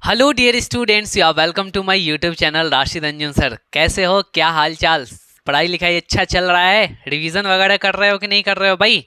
Hello dear students, you are welcome to my YouTube channel Rashid Anjum sir. कैसे हो, क्या हाल चाल? पढ़ाई लिखाई अच्छा चल रहा है? रिवीजन वगैरह कर रहे हो कि नहीं कर रहे हो भाई?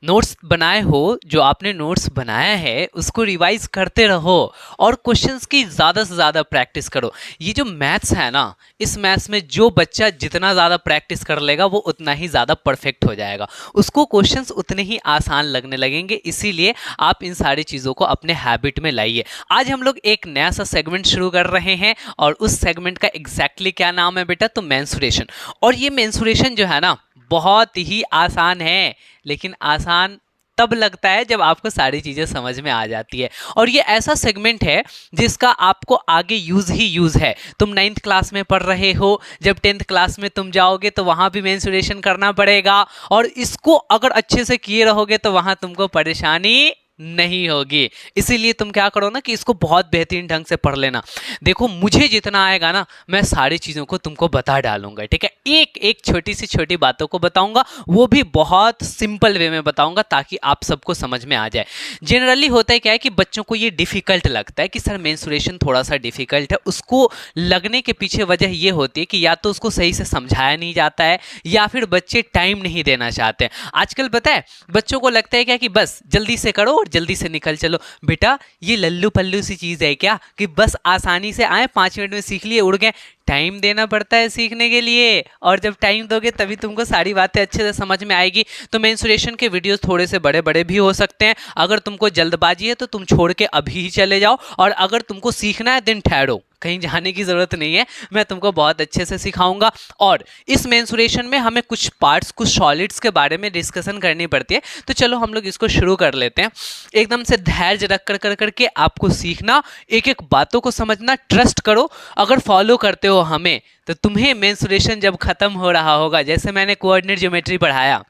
नोट्स बनाए हो? जो आपने नोट्स बनाया है उसको रिवाइज करते रहो और क्वेश्चंस की ज़्यादा से ज़्यादा प्रैक्टिस करो। ये जो मैथ्स है ना, इस मैथ्स में जो बच्चा जितना ज़्यादा प्रैक्टिस कर लेगा वो उतना ही ज़्यादा परफेक्ट हो जाएगा, उसको क्वेश्चंस उतने ही आसान लगने लगेंगे। इसीलिए आप इन सारी चीज़ों को अपने हैबिट में लाइए। आज हम लोग एक नया सा सेगमेंट शुरू कर रहे हैं और उस सेगमेंट का एग्जैक्टली क्या नाम है बेटा? तो मेंसुरेशन। और ये मेंसुरेशन जो है ना, बहुत ही आसान है, लेकिन आसान तब लगता है जब आपको सारी चीज़ें समझ में आ जाती है। और ये ऐसा सेगमेंट है जिसका आपको आगे यूज़ ही यूज़ है। तुम 9th क्लास में पढ़ रहे हो, जब 10th क्लास में तुम जाओगे तो वहाँ भी मेंसुरेशन करना पड़ेगा, और इसको अगर अच्छे से किए रहोगे तो वहाँ तुमको परेशानी नहीं होगी। इसीलिए तुम क्या करो ना कि इसको बहुत बेहतरीन ढंग से पढ़ लेना। देखो, मुझे जितना आएगा ना, मैं सारी चीज़ों को तुमको बता डालूंगा, ठीक है? एक एक छोटी सी छोटी बातों को बताऊंगा, वो भी बहुत सिंपल वे में बताऊंगा ताकि आप सबको समझ में आ जाए। जनरली होता है क्या है कि बच्चों को ये डिफिकल्ट लगता है कि सर मेंसुरेशन थोड़ा सा डिफिकल्ट है। उसको लगने के पीछे वजह ये होती है कि या तो उसको सही से समझाया नहीं जाता है, या फिर बच्चे टाइम नहीं देना चाहते हैं। आजकल पता है बच्चों को लगता है क्या कि बस जल्दी से करो और जल्दी से निकल चलो। बेटा, ये लल्लू पल्लू सी चीज़ है क्या कि बस आसानी से आए, 5 मिनट में सीख लिए, उड़ गए? टाइम देना पड़ता है सीखने के लिए, और जब टाइम दोगे तभी तुमको सारी बातें अच्छे से समझ में आएगी। तो मेंसुरेशन के वीडियोस थोड़े से बड़े बड़े भी हो सकते हैं। अगर तुमको जल्दबाजी है तो तुम छोड़ के अभी ही चले जाओ, और अगर तुमको सीखना है दिन ठहरो, कहीं जाने की ज़रूरत नहीं है, मैं तुमको बहुत अच्छे से सिखाऊंगा। और इस मेंसुरेशन में हमें कुछ पार्ट्स, कुछ सॉलिड्स के बारे में डिस्कशन करनी पड़ती है। तो चलो हम लोग इसको शुरू कर लेते हैं। एकदम से धैर्य रख कर करके आपको सीखना, एक एक बातों को समझना, ट्रस्ट करो। अगर फॉलो करते हो हमें तो तुम्हें मेंसुरेशन जब खत्म हो रहा होगा, जैसे मैंने कोऑर्डिनेट ज्योमेट्री पढ़ाया,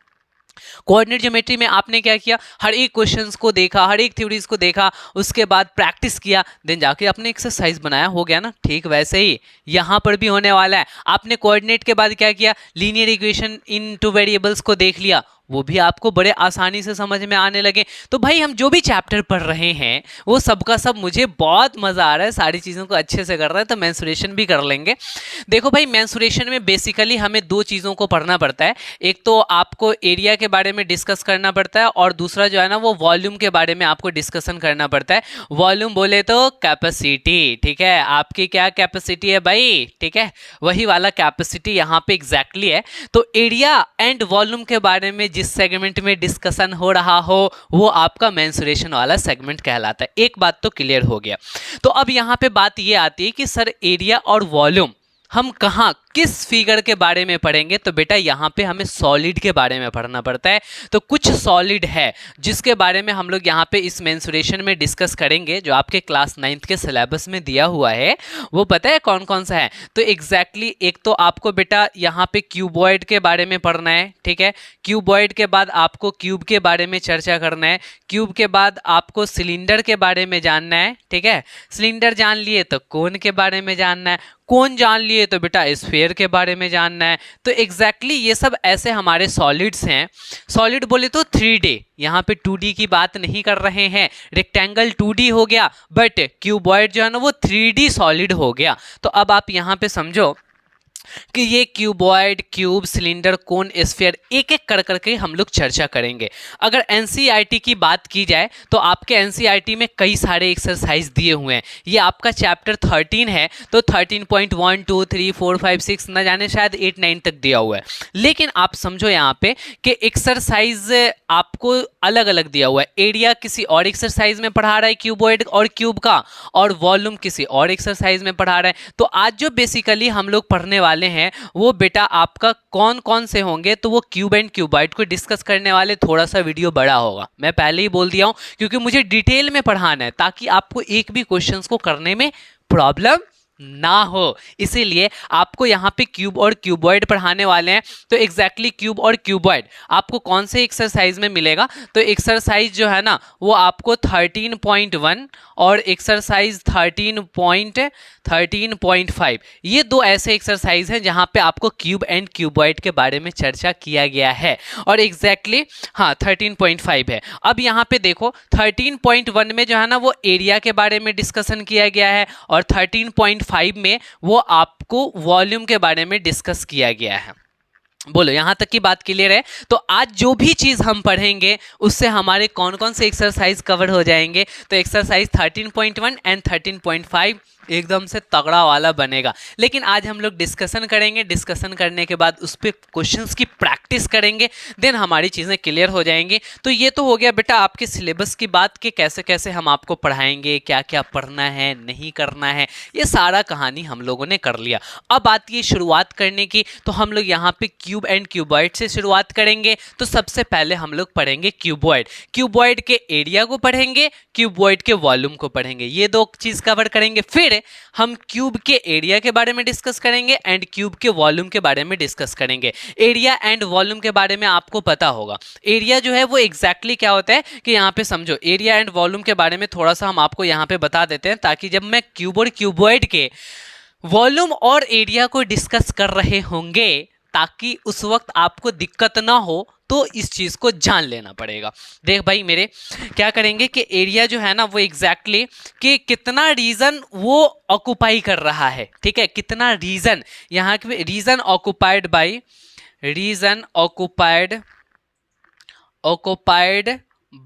कोऑर्डिनेट ज्योमेट्री में आपने क्या किया? हर एक क्वेश्चंस को देखा, हर एक थ्योरीज को देखा, उसके बाद प्रैक्टिस किया, देन जाके आपने एक्सरसाइज बनाया, हो गया ना? ठीक वैसे ही यहाँ पर भी होने वाला है। आपने कोऑर्डिनेट के बाद क्या किया? Linear equation in two variables को देख लिया, वो भी आपको बड़े आसानी से समझ में आने लगे। तो भाई, हम जो भी चैप्टर पढ़ रहे हैं वो सबका सब मुझे बहुत मज़ा आ रहा है, सारी चीज़ों को अच्छे से कर रहा है, तो मेंसुरेशन भी कर लेंगे। देखो भाई, मेंसुरेशन में बेसिकली हमें दो चीज़ों को पढ़ना पड़ता है। एक तो आपको एरिया के बारे में डिस्कस करना पड़ता है, और दूसरा जो है ना वो वॉल्यूम के बारे में आपको डिस्कशन करना पड़ता है। वॉल्यूम बोले तो कैपेसिटी, ठीक है? आपकी क्या कैपेसिटी है भाई, ठीक है? वही वाला कैपेसिटी यहाँ पे एग्जैक्टली है। तो एरिया एंड वॉल्यूम के बारे में जिस सेगमेंट में डिस्कशन हो रहा हो वो आपका मेंसुरेशन वाला सेगमेंट कहलाता है। एक बात तो क्लियर हो गया। तो अब यहाँ पे बात ये आती है कि सर एरिया और वॉल्यूम हम कहाँ, किस फिगर के बारे में पढ़ेंगे? तो बेटा, यहाँ पे हमें सॉलिड के बारे में पढ़ना पड़ता है। तो कुछ सॉलिड है जिसके बारे में हम लोग यहाँ पे इस मेंसुरेशन में डिस्कस करेंगे, जो आपके क्लास 9th के सिलेबस में दिया हुआ है। वो पता है कौन कौन सा है? तो एग्जैक्टली एक तो आपको बेटा यहाँ पे क्यूबॉइड के बारे में पढ़ना है, ठीक है? क्यूबॉइड के बाद आपको क्यूब के बारे में चर्चा करना है। क्यूब के बाद आपको सिलेंडर के बारे में जानना है, ठीक है? सिलेंडर जान लिए तो कोन के बारे में जानना है, कोन जान लिए तो बेटा स्फीयर के बारे में जानना है। तो एग्जैक्टली ये सब ऐसे हमारे सॉलिड्स हैं। सॉलिड बोले तो 3D, यहाँ पे 2D की बात नहीं कर रहे हैं। रेक्टेंगल 2D हो गया, बट क्यूबॉइड जो है ना वो 3D सॉलिड हो गया। तो अब आप यहाँ पे समझो कि ये क्यूबॉइड, क्यूब, सिलेंडर, कोन, स्फीयर, एक एक कर करके हम लोग चर्चा करेंगे। अगर एनसीईआरटी की बात की जाए तो आपके एनसीईआरटी में कई सारे एक्सरसाइज दिए हुए हैं। ये आपका चैप्टर 13 है, तो 13.1 2 3 4 5 6 न जाने शायद 8 9 तक दिया हुआ है। लेकिन आप समझो यहाँ पे कि एक्सरसाइज आपको अलग अलग दिया हुआ है। एरिया किसी और एक्सरसाइज में पढ़ा रहा है क्यूबॉइड और क्यूब का, और वॉल्यूम किसी और एक्सरसाइज में पढ़ा रहा है। तो आज जो बेसिकली हम लोग पढ़ने वाले हैं वो बेटा आपका कौन कौन से होंगे? तो वो क्यूब एंड क्यूबॉइड को डिस्कस करने वाले। थोड़ा सा वीडियो बड़ा होगा, मैं पहले ही बोल दिया हूं, क्योंकि मुझे डिटेल में पढ़ाना है ताकि आपको एक भी क्वेश्चंस को करने में प्रॉब्लम ना हो। इसीलिए आपको यहाँ पे क्यूब और क्यूबॉइड पढ़ाने वाले हैं। तो एग्जैक्टली क्यूब और क्यूबॉइड आपको कौन से एक्सरसाइज में मिलेगा? तो एक्सरसाइज जो है ना वो आपको 13.1 और एक्सरसाइज 13.5 ये दो ऐसे एक्सरसाइज हैं जहाँ पे आपको क्यूब एंड क्यूबॉइड के बारे में चर्चा किया गया है। और एग्जैक्टली हाँ 13.5 है। अब यहाँ पे देखो 13.1 में जो है ना वो एरिया के बारे में डिस्कशन किया गया है और 13.5 में वो आपको वॉल्यूम के बारे में डिस्कस किया गया है। बोलो यहाँ तक की बात क्लियर है? तो आज जो भी चीज़ हम पढ़ेंगे उससे हमारे कौन कौन से एक्सरसाइज कवर हो जाएंगे? तो एक्सरसाइज 13.1 एंड 13.5 एकदम से तगड़ा वाला बनेगा। लेकिन आज हम लोग डिस्कशन करेंगे, डिस्कशन करने के बाद उस पर क्वेश्चंस की प्रैक्टिस करेंगे, देन हमारी चीज़ें क्लियर हो जाएंगी। तो ये तो हो गया बेटा आपके सिलेबस की बात कि कैसे कैसे हम आपको पढ़ाएंगे, क्या क्या पढ़ना है, नहीं करना है, ये सारा कहानी हम लोगों ने कर लिया। अब बात ये शुरुआत करने की, तो हम लोग यहाँ पे क्यूब एंड क्यूबॉइड से शुरुआत करेंगे। तो सबसे पहले हम लोग पढ़ेंगे क्यूबॉइड। क्यूबॉइड के एरिया को पढ़ेंगे, क्यूबॉइड के वॉल्यूम को पढ़ेंगे, ये दो चीज़ कवर करेंगे। फिर हम क्यूब के एरिया के बारे में डिस्कस करेंगे एंड क्यूब के वॉल्यूम के बारे में डिस्कस करेंगे। एरिया एंड वॉल्यूम के बारे में आपको पता होगा। एरिया जो है वो एग्जैक्टली क्या होता है कि यहाँ पे समझो, एरिया एंड वॉल्यूम के बारे में थोड़ा सा हम आपको यहाँ पे बता देते हैं ताकि जब मैं क्यूब और क्यूबॉइड के वॉल्यूम और एरिया को डिस्कस कर रहे होंगे ताकि उस वक्त आपको दिक्कत ना हो, तो इस चीज़ को जान लेना पड़ेगा। देख भाई मेरे, क्या करेंगे कि एरिया जो है ना वो एग्जैक्टली कि कितना रीजन वो ऑक्युपाई कर रहा है, ठीक है, कितना रीजन, यहाँ के region occupied by, region occupied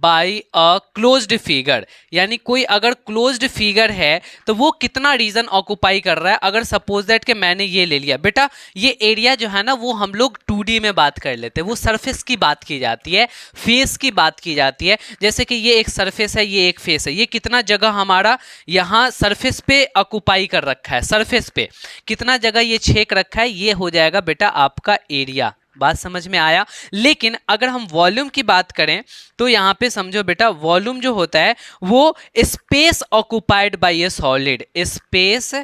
by a closed figure, यानी कोई अगर क्लोज्ड फिगर है तो वो कितना रीजन ऑक्युपाई कर रहा है। अगर सपोज दैट कि मैंने ये ले लिया बेटा, ये एरिया जो है ना वो हम लोग 2D में बात कर लेते हैं, वो सरफेस की बात की जाती है, फेस की बात की जाती है। जैसे कि ये एक सरफेस है, ये एक फेस है, ये कितना जगह हमारा यहाँ सरफेस पे ऑक्युपाई कर रखा है, सरफेस पे कितना जगह ये छेक रखा है, ये हो जाएगा बेटा आपका एरिया। बात समझ में आया? लेकिन अगर हम वॉल्यूम की बात करें तो यहाँ पे समझो बेटा, वॉल्यूम जो होता है वो space occupied by A solid, space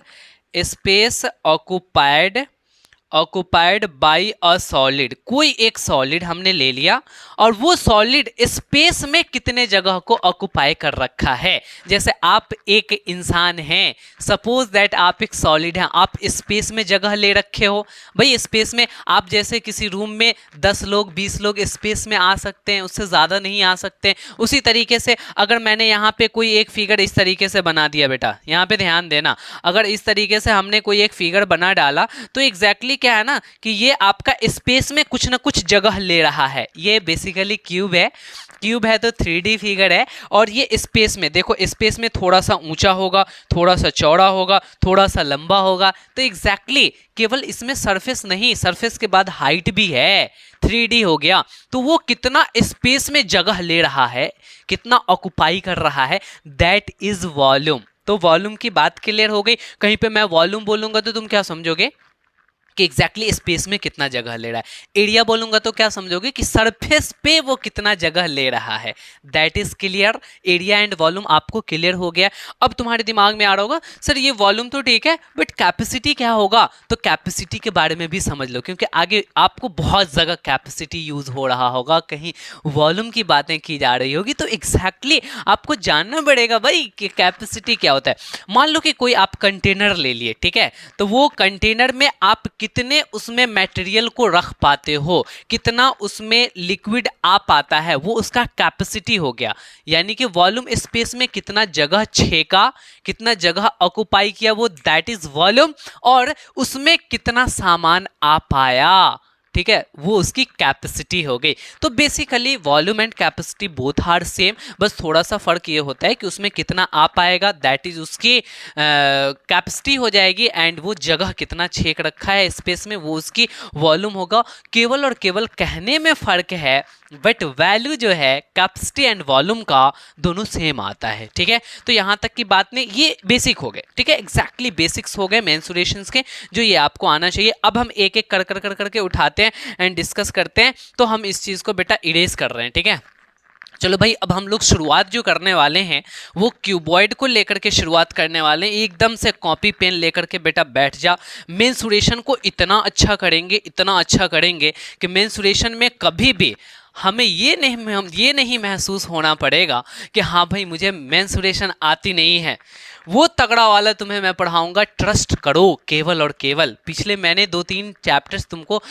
occupied by a solid. कोई एक सॉलिड हमने ले लिया और वो सॉलिड स्पेस में कितने जगह को ऑक्युपाई कर रखा है। जैसे आप एक इंसान हैं, सपोज दैट आप एक सॉलिड हैं, आप स्पेस में जगह ले रखे हो। भाई स्पेस में आप जैसे किसी रूम में 10 लोग 20 लोग स्पेस में आ सकते हैं, उससे ज़्यादा नहीं आ सकते। उसी तरीके से अगर मैंने यहाँ पे कोई एक फिगर इस तरीके से बना दिया बेटा, यहाँ पे ध्यान देना, अगर इस तरीके से हमने कोई एक फिगर बना डाला तो एग्जैक्टली क्या है ना कि ये आपका स्पेस में कुछ ना कुछ जगह ले रहा है। ये बेसिकली क्यूब है, क्यूब है तो 3D फिगर है और ये स्पेस में देखो, स्पेस में थोड़ा सा ऊंचा होगा, थोड़ा सा चौड़ा होगा, थोड़ा सा लंबा होगा। तो एग्जैक्टली केवल इसमें सरफेस नहीं, सरफेस के बाद हाइट भी है, 3D हो गया। तो वो कितना स्पेस में जगह ले रहा है, कितना ऑक्युपाई कर रहा है, दैट इज वॉल्यूम। तो वॉल्यूम की बात क्लियर हो गई। कहीं पे मैं वॉल्यूम बोलूंगा तो तुम क्या समझोगे कि एग्जैक्टली स्पेस में कितना जगह ले रहा है। एरिया बोलूंगा तो क्या समझोगे कि सरफेस पे वो कितना जगह ले रहा है। That is clear. Area and volume आपको क्लियर हो गया। अब तुम्हारे दिमाग में आ रहा होगा सर ये वॉल्यूम तो ठीक है बट कैपेसिटी क्या होगा? तो कैपेसिटी के बारे में भी समझ लो, क्योंकि आगे आपको बहुत जगह कैपेसिटी यूज हो रहा होगा, कहीं वॉल्यूम की बातें की जा रही होगी। तो एग्जैक्टली आपको जानना पड़ेगा भाई कि कैपेसिटी क्या होता है। मान लो कि कोई आप कंटेनर ले लिए, ठीक है, तो वो कंटेनर में आप कितने उसमें मटेरियल को रख पाते हो, कितना उसमें लिक्विड आ पाता है, वो उसका कैपेसिटी हो गया। यानी कि वॉल्यूम स्पेस में कितना जगह छेका, कितना जगह ऑक्युपाई किया, वो दैट इज वॉल्यूम। और उसमें कितना सामान आ पाया, ठीक है, वो उसकी कैपेसिटी हो गई। तो basically volume and capacity both are same, बस थोड़ा सा फर्क ये होता है कि उसमें कितना आ पाएगा दैट इज उसकी कैपेसिटी हो जाएगी, एंड वो जगह कितना छेक रखा है स्पेस में वो उसकी वॉल्यूम होगा। केवल और केवल कहने में फर्क है, बट वैल्यू जो है कैपेसिटी एंड वॉल्यूम का दोनों सेम आता है, ठीक है। तो यहाँ तक की बात नहीं, ये बेसिक हो गए, ठीक है, एग्जैक्टली बेसिक्स हो गए मेंसुरेशंस के, जो ये आपको आना चाहिए। अब हम एक एक कर कर कर करके उठाते हैं एंड डिस्कस करते हैं। तो हम इस चीज़ को बेटा इरेज कर रहे हैं, ठीक है। चलो भाई, अब हम लोग शुरुआत जो करने वाले हैं वो क्यूबॉइड को लेकर के शुरुआत करने वाले हैं। एकदम से कॉपी पेन लेकर के बेटा बैठ जा। मेंसुरेशन को इतना अच्छा करेंगे, इतना अच्छा करेंगे कि मेंसुरेशन में कभी भी हमें ये नहीं महसूस होना पड़ेगा कि हाँ भाई मुझे मेंसुरेशन आती नहीं है। वो तगड़ा वाला तुम्हें मैं पढ़ाऊंगा, ट्रस्ट करो केवल और केवल। पिछले मैंने 2-3 चैप्टर्स तुमको,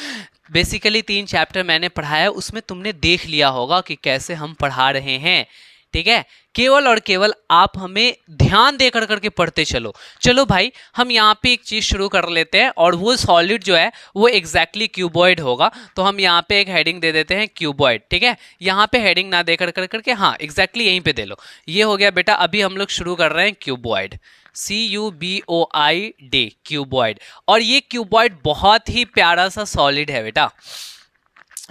बेसिकली 3 चैप्टर मैंने पढ़ाया, उसमें तुमने देख लिया होगा कि कैसे हम पढ़ा रहे हैं। ठीक है, केवल और केवल आप हमें ध्यान दे कर करके पढ़ते चलो। चलो भाई, हम यहाँ पे एक चीज़ शुरू कर लेते हैं, और वो सॉलिड जो है वो एग्जैक्टली क्यूबॉइड होगा। तो हम यहाँ पे एक हेडिंग दे देते हैं क्यूबॉइड। ठीक है, यहाँ पे हेडिंग ना दे कर करके हाँ एग्जैक्टली यहीं पे दे लो। ये हो गया बेटा, अभी हम लोग शुरू कर रहे हैं क्यूबॉइड, CUBOID, क्यूबॉइड। और ये क्यूबॉइड बहुत ही प्यारा सा सॉलिड है बेटा।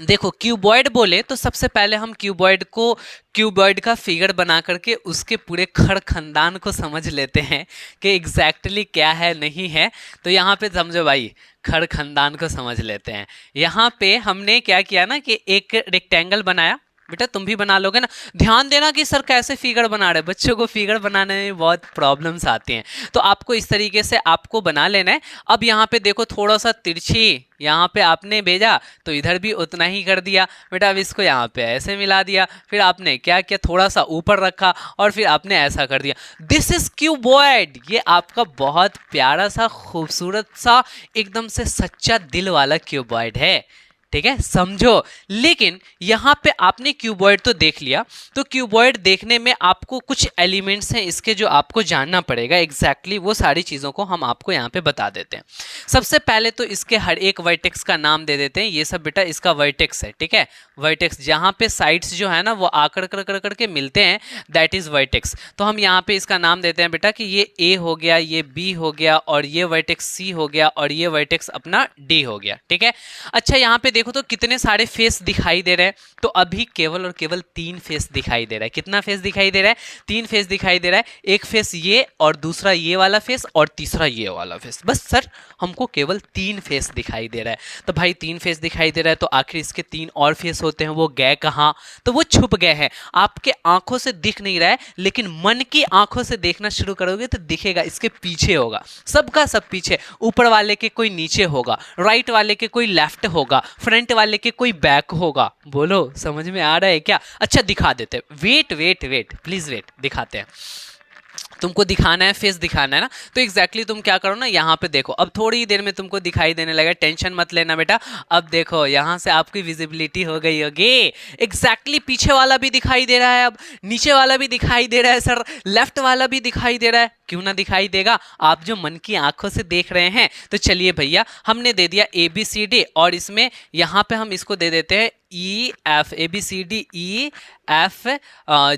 देखो, क्यूबॉइड बोले तो सबसे पहले हम क्यूबॉइड का फिगर बना करके उसके पूरे खड़ खानदान को समझ लेते हैं कि एग्जैक्टली क्या है नहीं है। तो यहाँ पे समझो भाई, खड़ खानदान को समझ लेते हैं। यहाँ पे हमने क्या किया ना कि एक रेक्टेंगल बनाया। बेटा तुम भी बना लोगे ना। ध्यान देना कि सर कैसे फिगर बना रहे, बच्चों को फिगर बनाने में बहुत प्रॉब्लम्स आती हैं, तो आपको इस तरीके से आपको बना लेना है। अब यहाँ पे देखो, थोड़ा सा तिरछी यहाँ पे आपने भेजा तो इधर भी उतना ही कर दिया बेटा। अब इसको यहाँ पे ऐसे मिला दिया, फिर आपने क्या किया, थोड़ा सा ऊपर रखा और फिर आपने ऐसा कर दिया। This is cuboid. ये आपका बहुत प्यारा सा, खूबसूरत सा, एकदम से सच्चा दिल वाला क्यूबॉइड है। ठीक है, समझो। लेकिन यहाँ पे आपने क्यूबॉइड तो देख लिया, तो क्यूबॉइड देखने में आपको कुछ एलिमेंट्स हैं इसके जो आपको जानना पड़ेगा। एग्जैक्टली वो सारी चीज़ों को हम आपको यहाँ पे बता देते हैं। सबसे पहले तो इसके हर एक वर्टेक्स का नाम दे देते हैं। ये सब बेटा इसका वर्टेक्स है। ठीक है, वर्टेक्स जहाँ पे साइड्स जो है ना वो आकर कर के मिलते हैं, दैट इज वर्टेक्स। तो हम यहाँ पे इसका नाम देते हैं बेटा कि ये A हो गया, ये B हो गया, और ये वर्टेक्स C हो गया, और ये वर्टेक्स अपना D हो गया। ठीक है, अच्छा यहाँ पे देखो तो कितने सारे फेस दिखाई दे रहे हैं। तो अभी केवल और केवल 3 फेस दिखाई दे रहा है। कितना फेस दिखाई दे रहा है? 3 फेस दिखाई दे रहा है। एक फेस ये, और दूसरा ये वाला फेस, और तीसरा ये वाला फेस। बस सर हमको केवल 3 फेस दिखाई दे रहा है। तो भाई 3 फेस दिखाई दे रहा है, तो आखिर इसके 3 और फेस होते हैं, वो गए कहाँ? तो वो छुप गए हैं, आपके आंखों से दिख नहीं रहा है, लेकिन मन की आंखों से देखना शुरू करोगे तो दिखेगा। इसके पीछे होगा, सबका सब पीछे। ऊपर वाले के कोई नीचे होगा, राइट वाले के कोई लेफ्ट होगा, फ्रंट वाले के कोई बैक होगा। बोलो समझ में आ रहा है क्या? अच्छा दिखा देते, wait wait wait please wait, दिखाते हैं। तुमको दिखाना है, फेस दिखाना है ना, तो एग्जैक्टली तुम क्या करो ना, यहाँ पे देखो, अब थोड़ी देर में तुमको दिखाई देने लगा, टेंशन मत लेना बेटा। अब देखो यहाँ से आपकी विजिबिलिटी हो गई होगी। एग्जैक्टली पीछे वाला भी दिखाई दे रहा है, अब नीचे वाला भी दिखाई दे रहा है, सर लेफ्ट वाला भी दिखाई दे रहा है। क्यों ना दिखाई देगा, आप जो मन की आंखों से देख रहे हैं। तो चलिए भैया, हमने दे दिया ABCD, और इसमें यहाँ पे हम इसको दे देते हैं EF, ABCD EF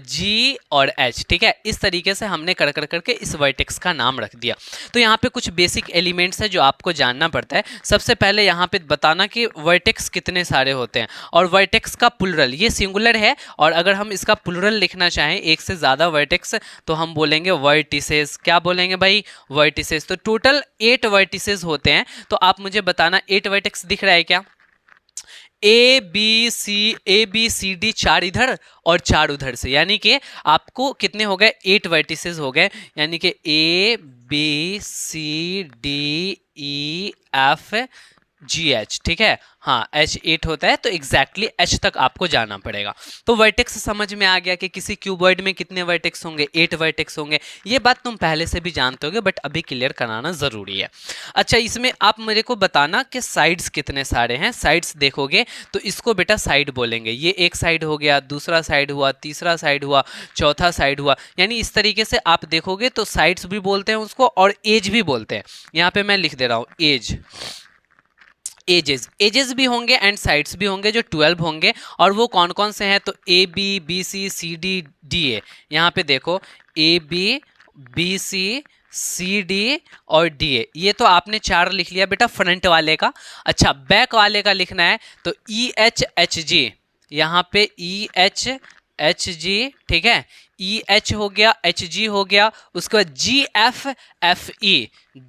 G और H। ठीक है, इस तरीके से हमने कर करके इस वर्टेक्स का नाम रख दिया। तो यहाँ पे कुछ बेसिक एलिमेंट्स है जो आपको जानना पड़ता है। सबसे पहले यहाँ पे बताना कि वर्टेक्स कितने सारे होते हैं, और वर्टेक्स का प्लुरल, ये सिंगुलर है, और अगर हम इसका प्लुरल लिखना चाहें, एक से ज़्यादा वर्टेक्स, तो हम बोलेंगे वर्टिसेस। क्या बोलेंगे भाई? वर्टिसेस। तो टोटल 8 वर्टिसेस होते हैं। तो आप मुझे बताना 8 वर्टेक्स दिख रहा है क्या? A B C D 4 इधर और 4 उधर से, यानी कि आपको कितने हो गए? 8 वर्टिसेस हो गए, यानी कि A B C D E F G H। ठीक है, हाँ H 8 होता है, तो एग्जैक्टली H तक आपको जाना पड़ेगा। तो वर्टेक्स समझ में आ गया कि किसी क्यूबॉइड में कितने वर्टेक्स होंगे? 8 वर्टेक्स होंगे। ये बात तुम पहले से भी जानते होगे, बट अभी क्लियर कराना जरूरी है। अच्छा, इसमें आप मेरे को बताना कि साइड्स कितने सारे हैं। साइड्स देखोगे तो इसको बेटा साइड बोलेंगे। ये एक साइड हो गया, दूसरा साइड हुआ, तीसरा साइड हुआ, चौथा साइड हुआ, यानी इस तरीके से आप देखोगे तो साइड्स भी बोलते हैं उसको, और एज भी बोलते हैं। यहाँ पे मैं लिख दे रहा हूँ एज, एजेस भी होंगे एंड साइड्स भी होंगे, जो 12 होंगे। और वो कौन कौन से हैं? तो AB BC CD DA। यहाँ पे देखो AB BC CD और DA, ये तो आपने 4 लिख लिया बेटा फ्रंट वाले का। अच्छा, बैक वाले का लिखना है तो EH HG, यहाँ पे EH HG। ठीक है, EH हो गया, HG हो गया, उसके बाद GF FE,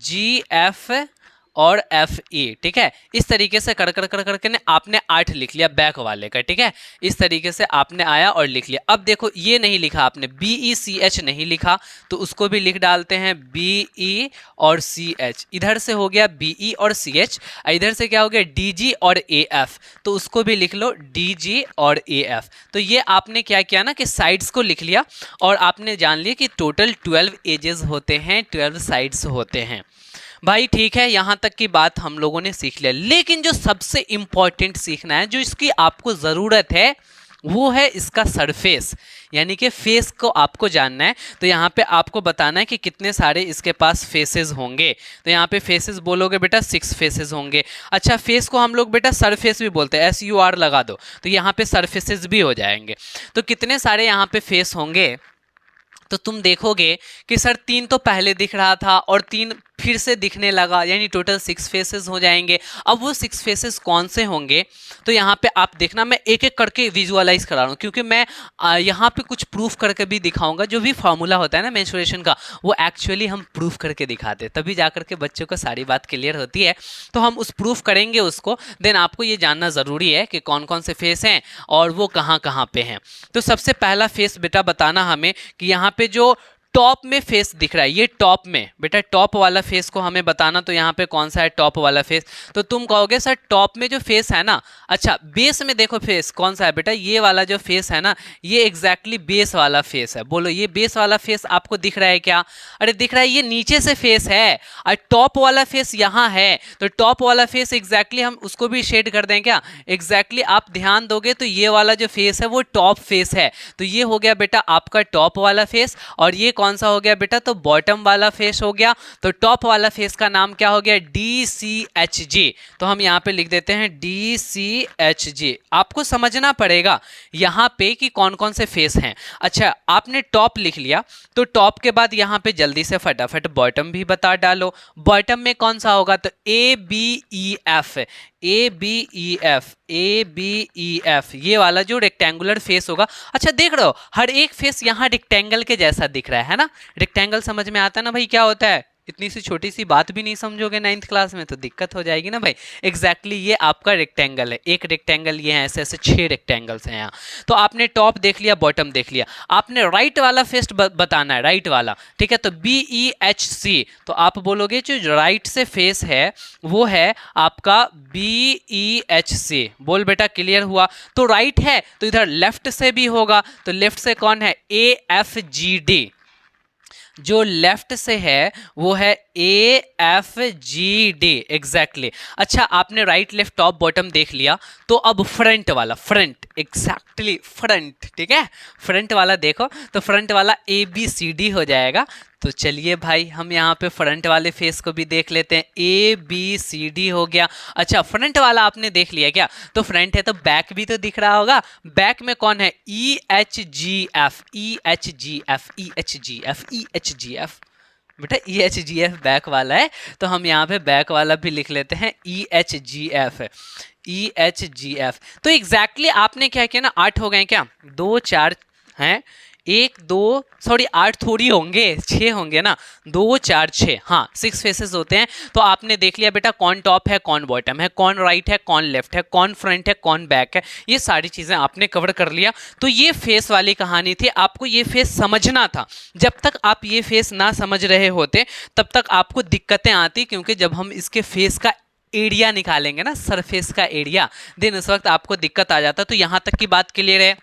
GF और एफ ई, ठीक है। इस तरीके से कर कर कर करके आपने 8 लिख लिया बैक वाले का, ठीक है। इस तरीके से आपने आया और लिख लिया। अब देखो ये नहीं लिखा आपने, बी ई सी एच नहीं लिखा, तो उसको भी लिख डालते हैं बी ई और सी एच। इधर से हो गया बी ई और सी एच, इधर से क्या हो गया डी जी और ए एफ, तो उसको भी लिख लो डी जी और ए एफ। तो ये आपने क्या किया ना कि साइड्स को लिख लिया और आपने जान लिया कि टोटल 12 एजेस होते हैं, 12 साइड्स होते हैं। भाई ठीक है, यहाँ तक की बात हम लोगों ने सीख लिया, लेकिन जो सबसे इंपॉर्टेंट सीखना है, जो इसकी आपको ज़रूरत है, वो है इसका सरफेस, यानी कि फेस को आपको जानना है। तो यहाँ पे आपको बताना है कि कितने सारे इसके पास फेसेस होंगे। तो यहाँ पे फेसेस बोलोगे बेटा 6 फेसेस होंगे। अच्छा, फेस को हम लोग बेटा सरफेस भी बोलते हैं, SUR लगा दो तो यहाँ पे सरफेसेस भी हो जाएंगे। तो कितने सारे यहाँ पे फेस होंगे, तो तुम देखोगे कि सर 3 तो पहले दिख रहा था और 3 फिर से दिखने लगा, यानी टोटल 6 फेसेस हो जाएंगे। अब वो 6 फेसेस कौन से होंगे, तो यहाँ पे आप देखना, मैं एक एक करके विजुअलाइज करा रहा हूँ, क्योंकि मैं यहाँ पे कुछ प्रूफ करके भी दिखाऊंगा। जो भी फॉर्मूला होता है ना मेंस्ट्रुएशन का, वो एक्चुअली हम प्रूफ करके दिखाते हैं, तभी जाकर के बच्चों को सारी बात क्लियर होती है। तो हम उस प्रूफ करेंगे उसको, देन आपको ये जानना ज़रूरी है कि कौन कौन से फेस हैं और वो कहाँ कहाँ पे हैं। तो सबसे पहला फेस बेटा बताना हमें कि यहाँ पे जो टॉप में फेस दिख रहा है, ये टॉप में बेटा टॉप वाला फेस को हमें बताना। तो यहाँ पे कौन सा है टॉप वाला फेस, तो तुम कहोगे सर टॉप में जो फेस है ना, अच्छा बेस में देखो फेस कौन सा है बेटा, ये वाला जो फेस है ना, ये एग्जैक्टली बेस वाला फेस है। बोलो ये बेस वाला फेस आपको दिख रहा है क्या? अरे दिख रहा है, ये नीचे से फेस है और टॉप वाला फेस यहाँ है। तो टॉप वाला फेस एग्जैक्टली हम उसको भी शेड कर दें क्या? एग्जैक्टली आप ध्यान दोगे तो ये वाला जो फेस है वो टॉप फेस है। तो ये हो गया बेटा आपका टॉप वाला फेस, और ये कौन सा हो गया बेटा, तो बॉटम वाला फेस हो गया। तो टॉप वाला फेस का नाम क्या हो गया, DCHG। तो हम यहाँ पे लिख देते हैं DCHG। आपको समझना पड़ेगा यहाँ पे कि कौन कौन से फेस हैं। अच्छा आपने टॉप लिख लिया, तो टॉप के बाद यहाँ पे जल्दी से फटाफट बॉटम भी बता डालो। बॉटम में कौन सा होगा, तो ABEF, ABEF, ABEF, ये वाला जो रेक्टेंगुलर फेस होगा। अच्छा देख रहे हो हर एक फेस यहाँ रेक्टेंगल के जैसा दिख रहा है ना। रेक्टेंगल समझ में आता है ना भाई क्या होता है? इतनी सी छोटी सी बात भी नहीं समझोगे 9th क्लास में तो दिक्कत हो जाएगी ना भाई। एग्जैक्टली ये आपका रेक्टेंगल है, एक रेक्टेंगल ये है, ऐसे ऐसे 6 रेक्टेंगल्स हैं यहाँ। तो आपने टॉप देख लिया, बॉटम देख लिया, आपने राइट वाला फेस बताना है, राइट वाला, ठीक है। तो BEHC, तो आप बोलोगे जो राइट से फेस है वो है आपका BEHC। बोल बेटा क्लियर हुआ? तो राइट है तो इधर लेफ्ट से भी होगा, तो लेफ्ट से कौन है, AFGD। जो लेफ्ट से है वो है AFGD एग्जैक्टली। अच्छा आपने राइट लेफ्ट टॉप बॉटम देख लिया, तो अब फ्रंट वाला, फ्रंट एग्जैक्टली फ्रंट, ठीक है, फ्रंट वाला देखो, तो फ्रंट वाला ABCD हो जाएगा। तो चलिए भाई हम यहाँ पे फ्रंट वाले फेस को भी देख लेते हैं, ABCD हो गया। अच्छा फ्रंट वाला आपने देख लिया क्या? तो फ्रंट है तो बैक भी तो दिख रहा होगा। बैक में कौन है, EHGF, EHGF, EHGF, EHGF, बेटा EHGF बैक वाला है, तो हम यहाँ पे बैक वाला भी लिख लेते हैं EHGF, EHGF। तो एग्जैक्टली आपने क्या किया ना, 8 हो गए क्या, 2 4 हैं, 1 2 सॉरी 8 थोड़ी होंगे, 6 होंगे ना, 2 4 6, हाँ 6 फेसेस होते हैं। तो आपने देख लिया बेटा कौन टॉप है, कौन बॉटम है, कौन राइट है, कौन लेफ्ट है, कौन फ्रंट है, कौन बैक है, ये सारी चीज़ें आपने कवर कर लिया। तो ये फेस वाली कहानी थी, आपको ये फेस समझना था। जब तक आप ये फेस ना समझ रहे होते तब तक आपको दिक्कतें आती, क्योंकि जब हम इसके फेस का एरिया निकालेंगे ना, सरफेस का एरिया, देन उस वक्त आपको दिक्कत आ जाता। तो यहाँ तक की बात क्लियर है?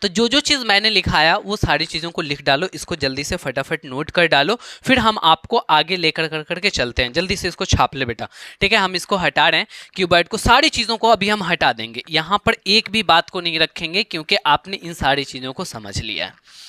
तो जो जो चीज़ मैंने लिखाया वो सारी चीज़ों को लिख डालो, इसको जल्दी से फटाफट नोट कर डालो, फिर हम आपको आगे लेकर कर करके चलते हैं। जल्दी से इसको छाप ले बेटा, ठीक है। हम इसको हटा रहे हैं क्यूबॉइड को, सारी चीज़ों को अभी हम हटा देंगे, यहाँ पर एक भी बात को नहीं रखेंगे, क्योंकि आपने इन सारी चीज़ों को समझ लिया है।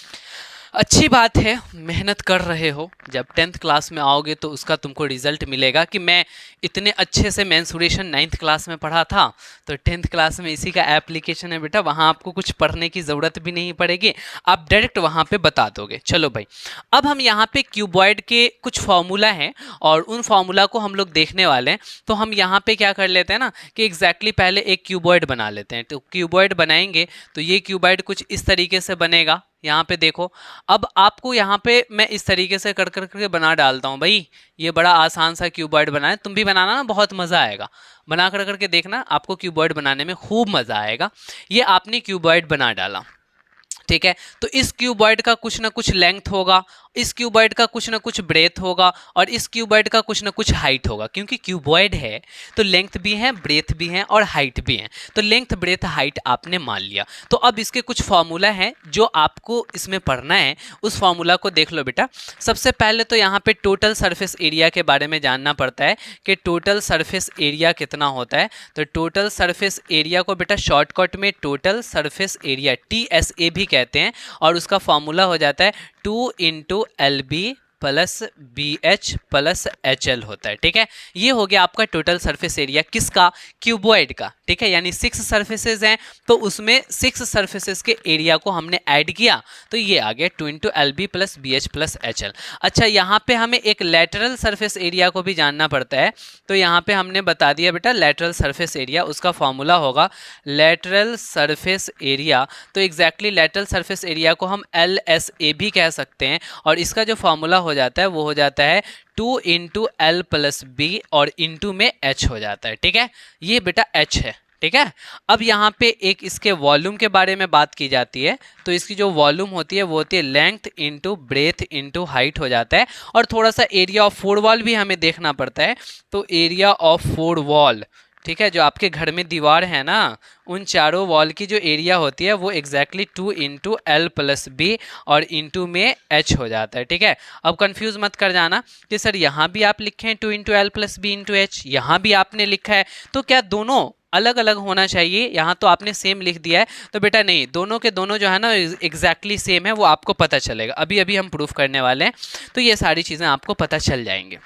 अच्छी बात है, मेहनत कर रहे हो, जब 10th क्लास में आओगे तो उसका तुमको रिजल्ट मिलेगा कि मैं इतने अच्छे से मेंस्ट्रुएशन 9th क्लास में पढ़ा था, तो 10th क्लास में इसी का एप्लीकेशन है बेटा, वहाँ आपको कुछ पढ़ने की ज़रूरत भी नहीं पड़ेगी, आप डायरेक्ट वहाँ पे बता दोगे। चलो भाई, अब हम यहाँ पे क्यूबॉइड के कुछ फार्मूला हैं और उन फार्मूला को हम लोग देखने वाले हैं। तो हम यहाँ पे क्या कर लेते हैं ना कि एग्जैक्टली पहले एक क्यूबॉइड बना लेते हैं। तो क्यूबॉइड बनाएंगे तो ये क्यूबॉइड कुछ इस तरीके से बनेगा, यहाँ पे देखो, अब आपको यहाँ पे मैं इस तरीके से कर करके बना डालता हूँ भाई। ये बड़ा आसान सा क्यूबॉइड बना है, तुम भी बनाना ना, बहुत मज़ा आएगा। बना कर करके देखना, आपको क्यूबॉइड बनाने में खूब मज़ा आएगा। ये आपने क्यूबॉइड बना डाला, ठीक है। तो इस क्यूबॉइड का कुछ ना कुछ लेंथ होगा, इस क्यूबॉइड का कुछ ना कुछ ब्रेथ होगा, और इस क्यूबॉइड का कुछ ना कुछ हाइट होगा। क्योंकि क्यूबॉइड है तो लेंथ भी है, ब्रेथ भी है और हाइट भी है। तो लेंथ ब्रेथ हाइट आपने मान लिया। तो अब इसके कुछ फॉर्मूला हैं जो आपको इसमें पढ़ना है, उस फॉर्मूला को देख लो बेटा। सबसे पहले तो यहाँ पे टोटल सरफेस एरिया के बारे में जानना पड़ता है कि टोटल सरफेस एरिया कितना होता है। तो टोटल सरफेस एरिया को बेटा शॉर्टकट में टोटल सरफेस एरिया TSA भी कहते हैं, और उसका फॉर्मूला हो जाता है 2 × LB plus BH plus HL होता है, ठीक है। ये हो गया आपका टोटल सरफेस एरिया, किसका? क्यूबॉइड का, ठीक है। यानी 6 सरफेसेज हैं, तो उसमें 6 सरफेसेज के एरिया को हमने ऐड किया, तो ये आ गया 2 × LB plus BH plus HL। अच्छा, यहाँ पे हमें एक लेटरल सरफेस एरिया को भी जानना पड़ता है। तो यहाँ पे हमने बता दिया बेटा लेटरल सरफेस एरिया, उसका फॉर्मूला होगा लेटरल सरफेस एरिया। तो एग्जैक्टली लेटरल सरफेस एरिया को हम LSA भी कह सकते हैं, और इसका जो फॉर्मूला हो जाता है वो हो जाता है 2 × L प्लस B और इंटू में H हो जाता है, ठीक है। ये बेटा H है, ठीक है। अब यहाँ पे एक इसके वॉल्यूम के बारे में बात की जाती है। तो इसकी जो वॉल्यूम होती है वो होती है length into breadth into height हो जाता है। और थोड़ा सा एरिया ऑफ फोर वॉल भी हमें देखना पड़ता है। तो एरिया ऑफ फोर वॉल, ठीक है, जो आपके घर में दीवार है ना, उन चारों वॉल की जो एरिया होती है वो एग्जैक्टली 2 × L प्लस B और इंटू में H हो जाता है, ठीक है। अब कंफ्यूज मत कर जाना कि सर यहाँ भी आप लिखे हैं 2 × L plus B into H, यहाँ भी आपने लिखा है, तो क्या दोनों अलग अलग होना चाहिए? यहाँ तो आपने सेम लिख दिया है। तो बेटा नहीं, दोनों के दोनों जो है ना एग्जैक्टली सेम है, वो आपको पता चलेगा। अभी अभी हम प्रूफ करने वाले हैं, तो ये सारी चीज़ें आपको पता चल जाएंगे।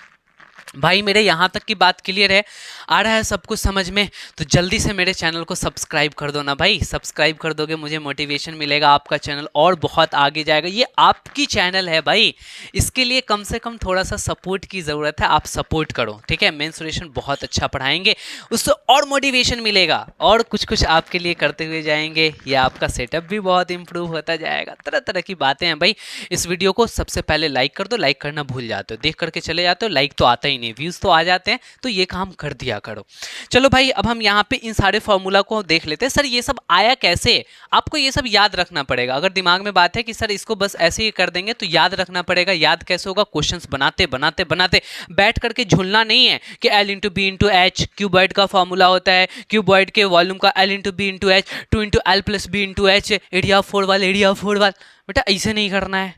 भाई मेरे यहाँ तक की बात क्लियर है, आ रहा है सब कुछ समझ में? तो जल्दी से मेरे चैनल को सब्सक्राइब कर दो ना भाई। सब्सक्राइब कर दोगे मुझे मोटिवेशन मिलेगा, आपका चैनल और बहुत आगे जाएगा। ये आपकी चैनल है भाई, इसके लिए कम से कम थोड़ा सा सपोर्ट की ज़रूरत है। आप सपोर्ट करो, ठीक है। मेंसुरेशन बहुत अच्छा पढ़ाएंगे, उससे और मोटिवेशन मिलेगा, और कुछ कुछ आपके लिए करते हुए जाएंगे। ये आपका सेटअप भी बहुत इंप्रूव होता जाएगा। तरह तरह की बातें हैं भाई। इस वीडियो को सबसे पहले लाइक कर दो, लाइक करना भूल जाते हो, देख करके चले जाते हो, लाइक तो आता ही नहीं, व्यूज तो आ जाते हैं। तो ये काम कर दिया करो। चलो भाई, अब हम यहाँ पे इन सारे फॉर्मूला को देख लेते हैं। सर ये सब आया कैसे? आपको ये सब याद रखना पड़ेगा। अगर दिमाग में बात है कि सर इसको बस ऐसे ही कर देंगे, तो याद रखना पड़ेगा। याद कैसे होगा? क्वेश्चंस बनाते बनाते बनाते बैठ करके झूलना नहीं है कि L × B × H क्यूबॉइड का फॉर्मूला होता है, क्यूबॉइड के वॉल्यूम का L × B × H, 2 × L plus B × H, area of four wall, area of four wall. बेटा ऐसे नहीं करना है,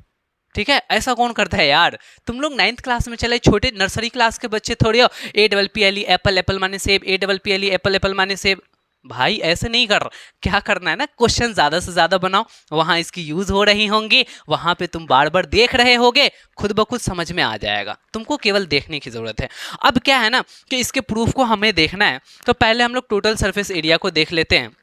ठीक है। ऐसा कौन करता है यार? तुम लोग 9th क्लास में चले, छोटे नर्सरी क्लास के बच्चे थोड़ी हो। APPLE एप्पल, एप्पल माने सेब, APPLE एप्पल, एप्पल माने सेब। भाई ऐसे नहीं कर, क्या करना है ना, क्वेश्चन ज्यादा से ज्यादा बनाओ, वहां इसकी यूज हो रही होंगी, वहां पे तुम बार बार देख रहे होगे, खुद ब खुद समझ में आ जाएगा। तुमको केवल देखने की जरूरत है। अब क्या है ना कि इसके प्रूफ को हमें देखना है, तो पहले हम लोग टोटल सरफेस एरिया को देख लेते हैं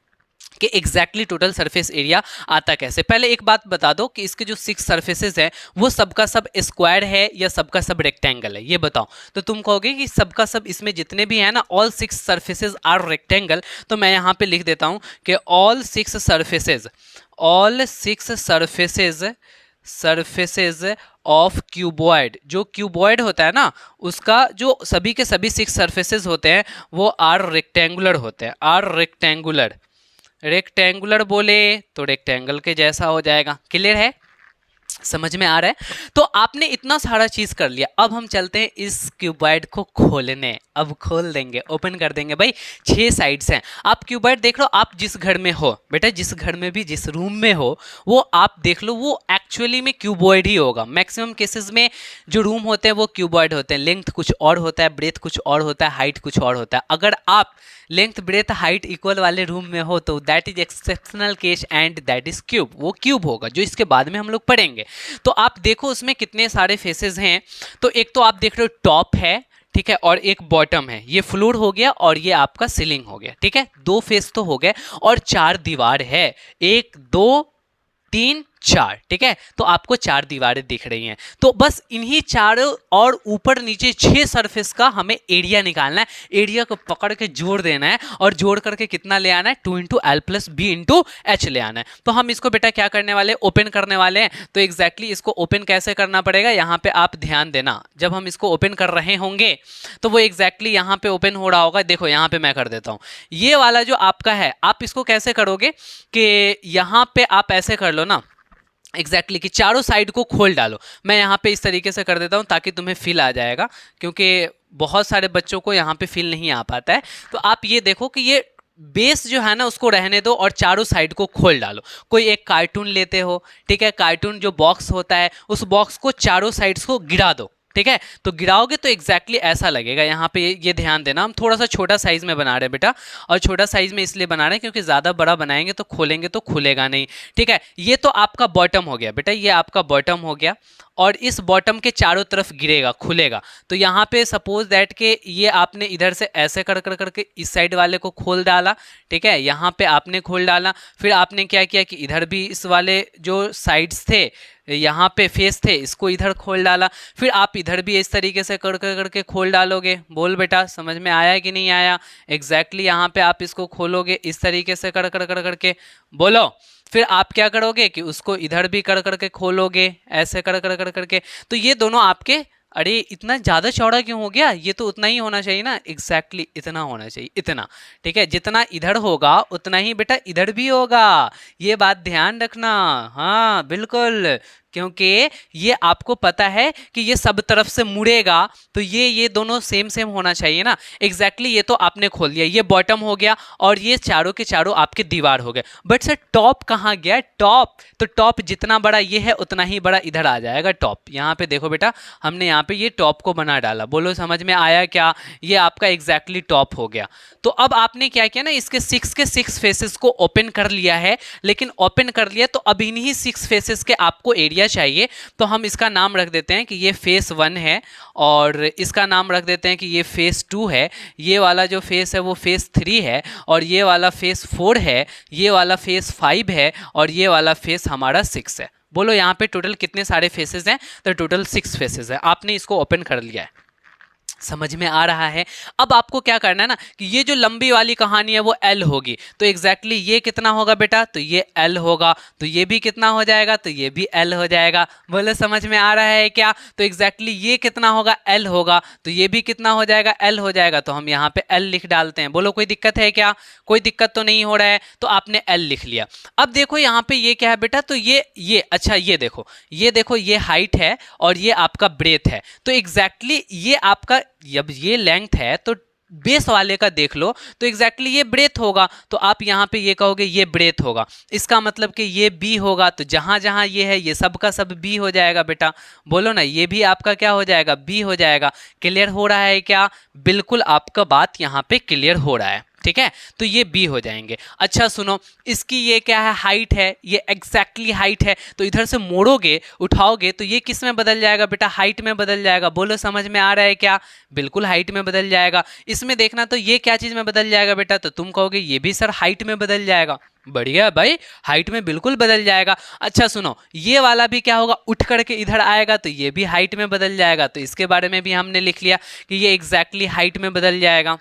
कि एग्जैक्टली टोटल सरफेस एरिया आता कैसे। पहले एक बात बता दो कि इसके जो 6 सरफेसेस है वो सबका सब स्क्वायर है या सबका सब रेक्टेंगल है, ये बताओ। तो तुम कहोगे कि सबका सब, इसमें जितने भी है ना, ऑल 6 सरफेसेस आर रेक्टेंगल। तो मैं यहाँ पे लिख देता हूँ कि ऑल 6 सरफेसेज ऑफ क्यूबॉइड, जो क्यूबॉइड होता है ना, उसका जो सभी के सभी 6 सरफेसेज होते हैं वो आर रेक्टेंगुलर होते हैं। आर रेक्टेंगुलर बोले तो रेक्टेंगल के जैसा हो जाएगा। क्लियर है? समझ में आ रहा है? तो आपने इतना सारा चीज कर लिया। अब हम चलते हैं इस क्यूबॉइड को खोलने। अब खोल देंगे, ओपन कर देंगे भाई। 6 साइड्स हैं। आप क्यूबॉइड देख लो, आप जिस घर में हो बेटा, जिस घर में भी जिस रूम में हो, वो आप देख लो, वो एक्चुअली में क्यूबॉइड ही होगा। मैक्सिमम केसेस में जो रूम होते हैं वो क्यूबॉइड होते हैं। लेंथ कुछ और होता है, ब्रेथ कुछ और होता है, हाइट कुछ और होता है। अगर आप लेंथ ब्रेथ हाइट इक्वल वाले रूम में हो तो that is exceptional case and that is cube. वो क्यूब होगा, जो इसके बाद में हम लोग पढ़ेंगे। तो आप देखो उसमें कितने सारे फेसेस हैं। तो एक तो आप देख रहे हो टॉप है, ठीक है, और एक बॉटम है। ये फ्लोर हो गया और ये आपका सीलिंग हो गया, ठीक है। 2 फेस तो हो गए और 4 दीवार है। 1 2 3 4, ठीक है। तो आपको 4 दीवारें दिख रही हैं। तो बस इन्हीं चारों और ऊपर नीचे 6 सरफेस का हमें एरिया निकालना है। एरिया को पकड़ के जोड़ देना है और जोड़ करके कितना ले आना है, 2 into L plus B into H ले आना है। तो हम इसको बेटा क्या करने वाले हैं, ओपन करने वाले हैं। तो एग्जैक्टली इसको ओपन कैसे करना पड़ेगा, यहाँ पे आप ध्यान देना। जब हम इसको ओपन कर रहे होंगे तो वो एग्जैक्टली यहाँ पे ओपन हो रहा होगा। देखो यहाँ पे मैं कर देता हूँ। ये वाला जो आपका है, आप इसको कैसे करोगे कि यहाँ पे आप ऐसे कर लो ना एग्जैक्टली कि चारों साइड को खोल डालो। मैं यहाँ पे इस तरीके से कर देता हूँ ताकि तुम्हें फील आ जाएगा, क्योंकि बहुत सारे बच्चों को यहाँ पे फील नहीं आ पाता है। तो आप ये देखो कि ये बेस जो है ना उसको रहने दो और चारों साइड को खोल डालो। कोई एक कार्टून लेते हो, ठीक है, कार्टून जो बॉक्स होता है उस बॉक्स को चारों साइड्स को गिरा दो, ठीक है। तो गिराओगे तो एग्जैक्टली ऐसा लगेगा। यहाँ पे ये ध्यान देना, हम थोड़ा सा छोटा साइज में बना रहे हैं बेटा, और छोटा साइज में इसलिए बना रहे हैं क्योंकि ज़्यादा बड़ा बनाएंगे तो खोलेंगे तो खुलेगा नहीं, ठीक है। ये तो आपका बॉटम हो गया बेटा, ये आपका बॉटम हो गया और इस बॉटम के चारों तरफ गिरेगा, खुलेगा। तो यहाँ पे सपोज दैट के ये आपने इधर से ऐसे कर कर करके इस साइड वाले को खोल डाला, ठीक है, यहाँ पे आपने खोल डाला। फिर आपने क्या किया कि इधर भी इस वाले जो साइड्स थे, यहाँ पे फेस थे, इसको इधर खोल डाला। फिर आप इधर भी इस तरीके से कर कर करके खोल डालोगे। बोल बेटा समझ में आया कि नहीं आया। एग्जैक्टली यहाँ पे आप इसको खोलोगे इस तरीके से कर कर कर करके, बोलो। फिर आप क्या करोगे कि उसको इधर भी कर करके खोलोगे, ऐसे कर कर कर करके। तो ये दोनों आपके, अरे इतना ज़्यादा चौड़ा क्यों हो गया, ये तो उतना ही होना चाहिए ना, एग्जैक्टली इतना होना चाहिए, इतना, ठीक है। जितना इधर होगा उतना ही बेटा इधर भी होगा, ये बात ध्यान रखना। हाँ बिल्कुल, क्योंकि ये आपको पता है कि ये सब तरफ से मुड़ेगा, तो ये दोनों सेम सेम होना चाहिए ना। एग्जैक्टली ये तो आपने खोल दिया, ये बॉटम हो गया और ये चारों के चारों आपके दीवार हो गए। बट सर टॉप कहाँ गया, टॉप तो टॉप जितना बड़ा ये है उतना ही बड़ा इधर आ जाएगा टॉप। यहाँ पे देखो बेटा, हमने यहाँ पे ये टॉप को बना डाला। बोलो समझ में आया क्या, ये आपका एग्जैक्टली टॉप हो गया। तो अब आपने क्या किया ना, इसके 6 के 6 फेसेस को ओपन कर लिया है। लेकिन ओपन कर लिया तो अब इन्हीं 6 फेसेस के आपको एरिया चाहिए। तो हम इसका नाम रख देते हैं कि ये फेस 1 है, और इसका नाम रख देते हैं कि ये फेस 2 है, ये वाला जो फेस है वो फेस 3 है, और ये वाला फेस 4 है, ये वाला फेस 5 है, और ये वाला फेस हमारा 6 है। बोलो यहाँ पे टोटल कितने सारे फेसेस हैं, तो टोटल 6 फेसेस है। आपने इसको ओपन कर लिया है, समझ में आ रहा है। अब आपको क्या करना है ना कि ये जो लंबी वाली कहानी है वो L होगी। तो एग्जैक्टली ये कितना होगा बेटा, तो ये L होगा। तो ये भी कितना हो जाएगा, तो ये भी L हो जाएगा। बोलो समझ में आ रहा है क्या। तो एग्जैक्टली ये कितना होगा, L होगा। तो ये भी कितना हो जाएगा, L हो जाएगा। तो हम यहाँ पे L लिख डालते हैं। बोलो कोई दिक्कत है क्या, कोई दिक्कत तो नहीं हो रहा है। तो आपने L लिख लिया। अब देखो यहाँ पे ये क्या है बेटा, तो ये अच्छा ये देखो ये हाइट है और ये आपका ब्रेथ है। तो एग्जैक्टली ये आपका, जब ये लेंथ है तो बेस वाले का देख लो, तो एग्जैक्टली ये ब्रेथ होगा। तो आप यहाँ पे ये कहोगे ये ब्रेथ होगा, इसका मतलब कि ये बी होगा। तो जहां जहां ये है ये सब का सब बी हो जाएगा बेटा। बोलो ना, ये भी आपका क्या हो जाएगा, बी हो जाएगा। क्लियर हो रहा है क्या, बिल्कुल आपका बात यहाँ पे क्लियर हो रहा है, ठीक है। तो ये बी हो जाएंगे। अच्छा सुनो, इसकी ये क्या है, हाइट है, ये एग्जैक्टली हाइट है। तो इधर से मोड़ोगे, उठाओगे तो ये किस में बदल जाएगा बेटा, हाइट में बदल जाएगा। बोलो समझ में आ रहा है क्या, बिल्कुल हाइट में बदल जाएगा। इसमें देखना तो ये क्या चीज़ में बदल जाएगा बेटा, तो तुम कहोगे ये भी सर हाइट में बदल जाएगा। बढ़िया भाई, हाइट में बिल्कुल बदल जाएगा। अच्छा सुनो, ये वाला भी क्या होगा, उठ करके इधर आएगा तो ये भी हाइट में बदल जाएगा। तो इसके बारे में भी हमने लिख लिया कि ये एग्जैक्टली हाइट में बदल जाएगा।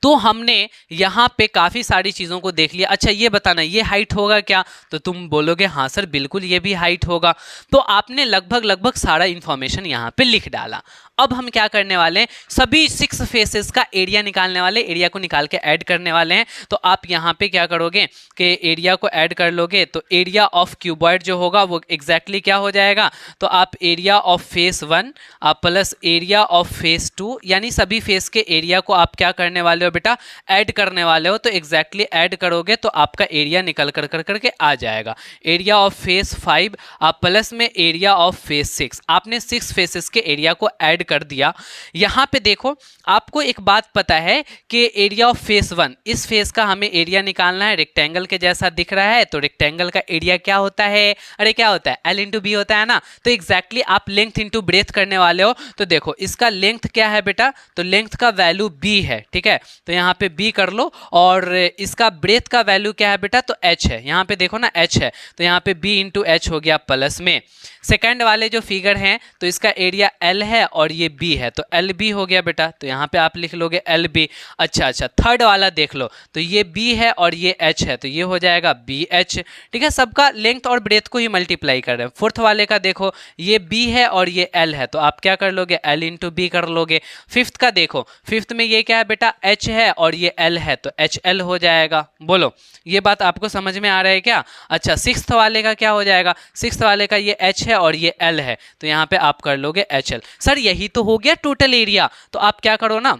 तो हमने यहाँ पे काफ़ी सारी चीज़ों को देख लिया। अच्छा ये बताना, ये हाइट होगा क्या, तो तुम बोलोगे हाँ सर बिल्कुल ये भी हाइट होगा। तो आपने लगभग सारा इंफॉर्मेशन यहाँ पे लिख डाला। अब हम क्या करने वाले हैं, सभी 6 फेसेस का एरिया निकालने वाले, एरिया को निकाल के ऐड करने वाले हैं। तो आप यहाँ पे क्या करोगे कि एरिया को ऐड कर लोगे। तो एरिया ऑफ क्यूबॉइड जो होगा वो एग्जैक्टली क्या हो जाएगा, तो आप एरिया ऑफ फेस 1 आप प्लस एरिया ऑफ फेस 2, यानी सभी फेस के एरिया को आप क्या करने वाले हो बेटा, ऐड करने वाले हो। तो एग्जैक्टली ऐड करोगे तो आपका एरिया निकल कर करके आ जाएगा। एरिया ऑफ फेस 5 आप प्लस में एरिया ऑफ फेस 6, आपने 6 फेसेस के एरिया को ऐड कर दिया। यहां पे देखो, आपको एक बात पता है कि एरिया ऑफ फेस 1, इस फेस का हमें एरिया निकालना है। रेक्टेंगल के जैसा दिख रहा है, तो रेक्टेंगल का एरिया क्या होता है, अरे क्या होता है, L इंटू बी होता है ना। तो एग्जैक्टली आप लेंथ इंटू ब्रेथ करने वाले हो। तो देखो इसका लेंथ क्या है बेटा, तो लेंथ का वैल्यू b है, ठीक है। है, तो यहाँ पे B कर लो, और इसका ब्रेथ का वैल्यू क्या है बेटा, तो H है, यहाँ पे देखो ना H है, तो यहाँ पे B इंटू H हो गया प्लस में। सेकंड वाले जो फिगर हैं तो इसका एरिया L है और ये B है, तो LB हो गया बेटा, तो यहाँ पे आप लिख लोगे LB। अच्छा, थर्ड वाला देख लो, तो ये B है और ये H है, तो ये हो जाएगा BH। ठीक है, सबका लेंथ और ब्रेथ को ही मल्टीप्लाई कर रहे हैं। फोर्थ वाले का देखो, ये B है और ये L है, तो आप क्या कर लोगे, L इंटू B कर लोगे। फिफ्थ का देखो, फिफ्थ में ये क्या है बेटा, H है और ये L है, तो HL हो जाएगा। बोलो, ये बात आपको समझ में आ रहा है क्या? अच्छा, सिक्स्थ वाले का क्या हो जाएगा, सिक्स्थ वाले का ये H है और ये L है, तो यहाँ पे आप कर लोगे HL। सर यही तो हो गया टोटल एरिया, तो आप क्या करो ना,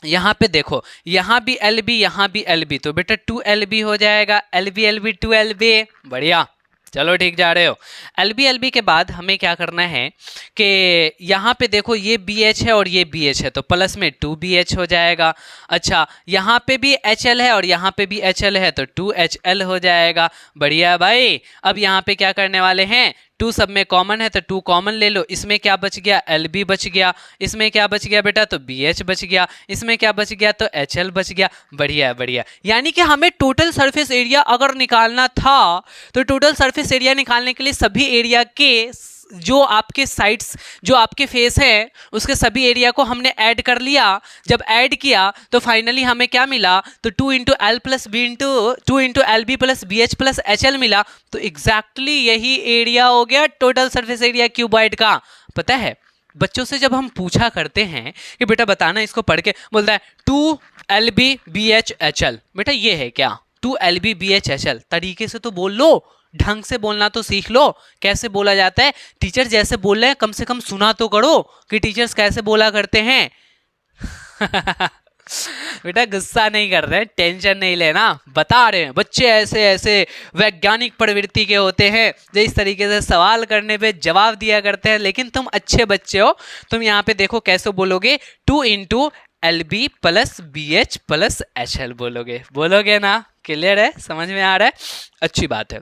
यहाँ पे देखो, यहाँ भी LB, यहाँ भी LB, तो बेटा 2LB हो जाएगा, LB LB 2LB। बढ़िया, चलो ठीक जा रहे हो। LB के बाद हमें क्या करना है कि यहाँ पे देखो, ये BH है और ये BH है, तो प्लस में 2BH हो जाएगा। अच्छा, यहाँ पे भी HL है और यहाँ पे भी HL है, तो 2HL हो जाएगा। बढ़िया भाई, अब यहाँ पे क्या करने वाले हैं, 2 सब में कॉमन है तो 2 कॉमन ले लो। इसमें क्या बच गया, LB बच गया। इसमें क्या बच गया बेटा, तो BH बच गया। इसमें क्या बच गया, तो HL बच गया। बढ़िया बढ़िया, यानी कि हमें टोटल सरफेस एरिया अगर निकालना था तो टोटल सरफेस एरिया निकालने के लिए सभी एरिया के जो आपके साइड्स, जो आपके फेस है, उसके सभी एरिया को हमने ऐड कर लिया। जब ऐड किया तो फाइनली हमें क्या मिला, तो 2 into L plus B into 2 into L B plus B H plus H L मिला। तो एग्जैक्टली यही एरिया हो गया टोटल सरफेस एरिया क्यूबॉइड का। पता है, बच्चों से जब हम पूछा करते हैं कि बेटा बताना इसको पढ़ के, बोलता है 2 L B B H H L. बेटा ये है क्या, 2 L B B H H L. तरीके से तो बोल लो, ढंग से बोलना तो सीख लो, कैसे बोला जाता है। टीचर जैसे बोल रहे हैं कम से कम सुना तो करो कि टीचर्स कैसे बोला करते हैं। बेटा गुस्सा नहीं कर रहे, टेंशन नहीं लेना, बता रहे हैं बच्चे ऐसे ऐसे वैज्ञानिक प्रवृत्ति के होते हैं जो इस तरीके से सवाल करने पे जवाब दिया करते हैं। लेकिन तुम अच्छे बच्चे हो, तुम यहाँ पे देखो कैसे बोलोगे, 2 into L B plus B H plus H L बोलोगे ना। क्लियर है, समझ में आ रहा है, अच्छी बात है।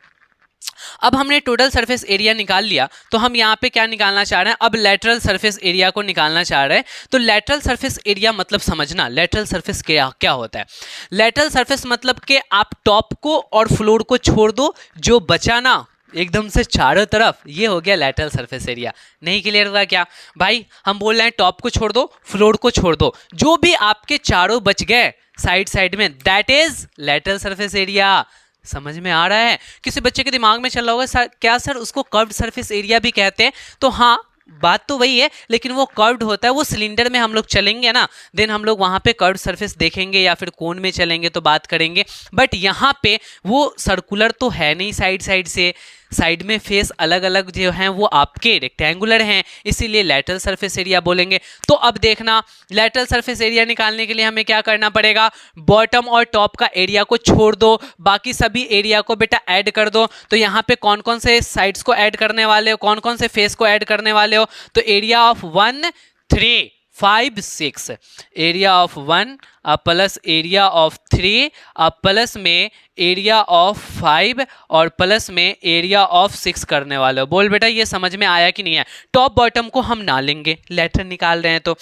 अब हमने टोटल सरफेस एरिया निकाल लिया, तो हम यहाँ पे क्या निकालना चाह रहे हैं, अब लेटरल सरफेस एरिया को निकालना चाह रहे हैं। तो लेटरल सरफेस एरिया मतलब समझना, लेटरल सरफेस क्या होता है। लेटरल सरफेस मतलब कि आप टॉप को और फ्लोर को छोड़ दो, जो बचा ना एकदम से चारों तरफ, ये हो गया लेटरल सरफेस एरिया। नहीं क्लियर हुआ क्या भाई? हम बोल रहे हैं टॉप को छोड़ दो, फ्लोर को छोड़ दो, जो भी आपके चारों बच गए साइड साइड में, that is lateral surface area. समझ में आ रहा है? किसी बच्चे के दिमाग में चल रहा होगा सर, क्या सर उसको कर्व्ड सरफेस एरिया भी कहते हैं? तो हाँ, बात तो वही है, लेकिन वो कर्व्ड होता है, वो सिलेंडर में हम लोग चलेंगे ना, देन हम लोग वहाँ पे कर्व्ड सरफेस देखेंगे, या फिर कोन में चलेंगे तो बात करेंगे। बट यहाँ पे वो सर्कुलर तो है नहीं, साइड साइड से, साइड में फेस अलग अलग जो हैं वो आपके रेक्टेंगुलर हैं, इसीलिए लेटरल सरफेस एरिया बोलेंगे। तो अब देखना, लेटरल सरफेस एरिया निकालने के लिए हमें क्या करना पड़ेगा, बॉटम और टॉप का एरिया को छोड़ दो, बाकी सभी एरिया को बेटा ऐड कर दो। तो यहाँ पे कौन कौन से साइड्स को ऐड करने वाले हो, कौन कौन से फेस को ऐड करने वाले हो, तो area of 1 3 5 6, area of 1 plus area of 3 plus में एरिया ऑफ 5 और प्लस में एरिया ऑफ 6 करने वाले हो। बोल बेटा ये समझ में आया कि नहीं है? टॉप बॉटम को हम ना लेंगे, लेटर निकाल रहे हैं तो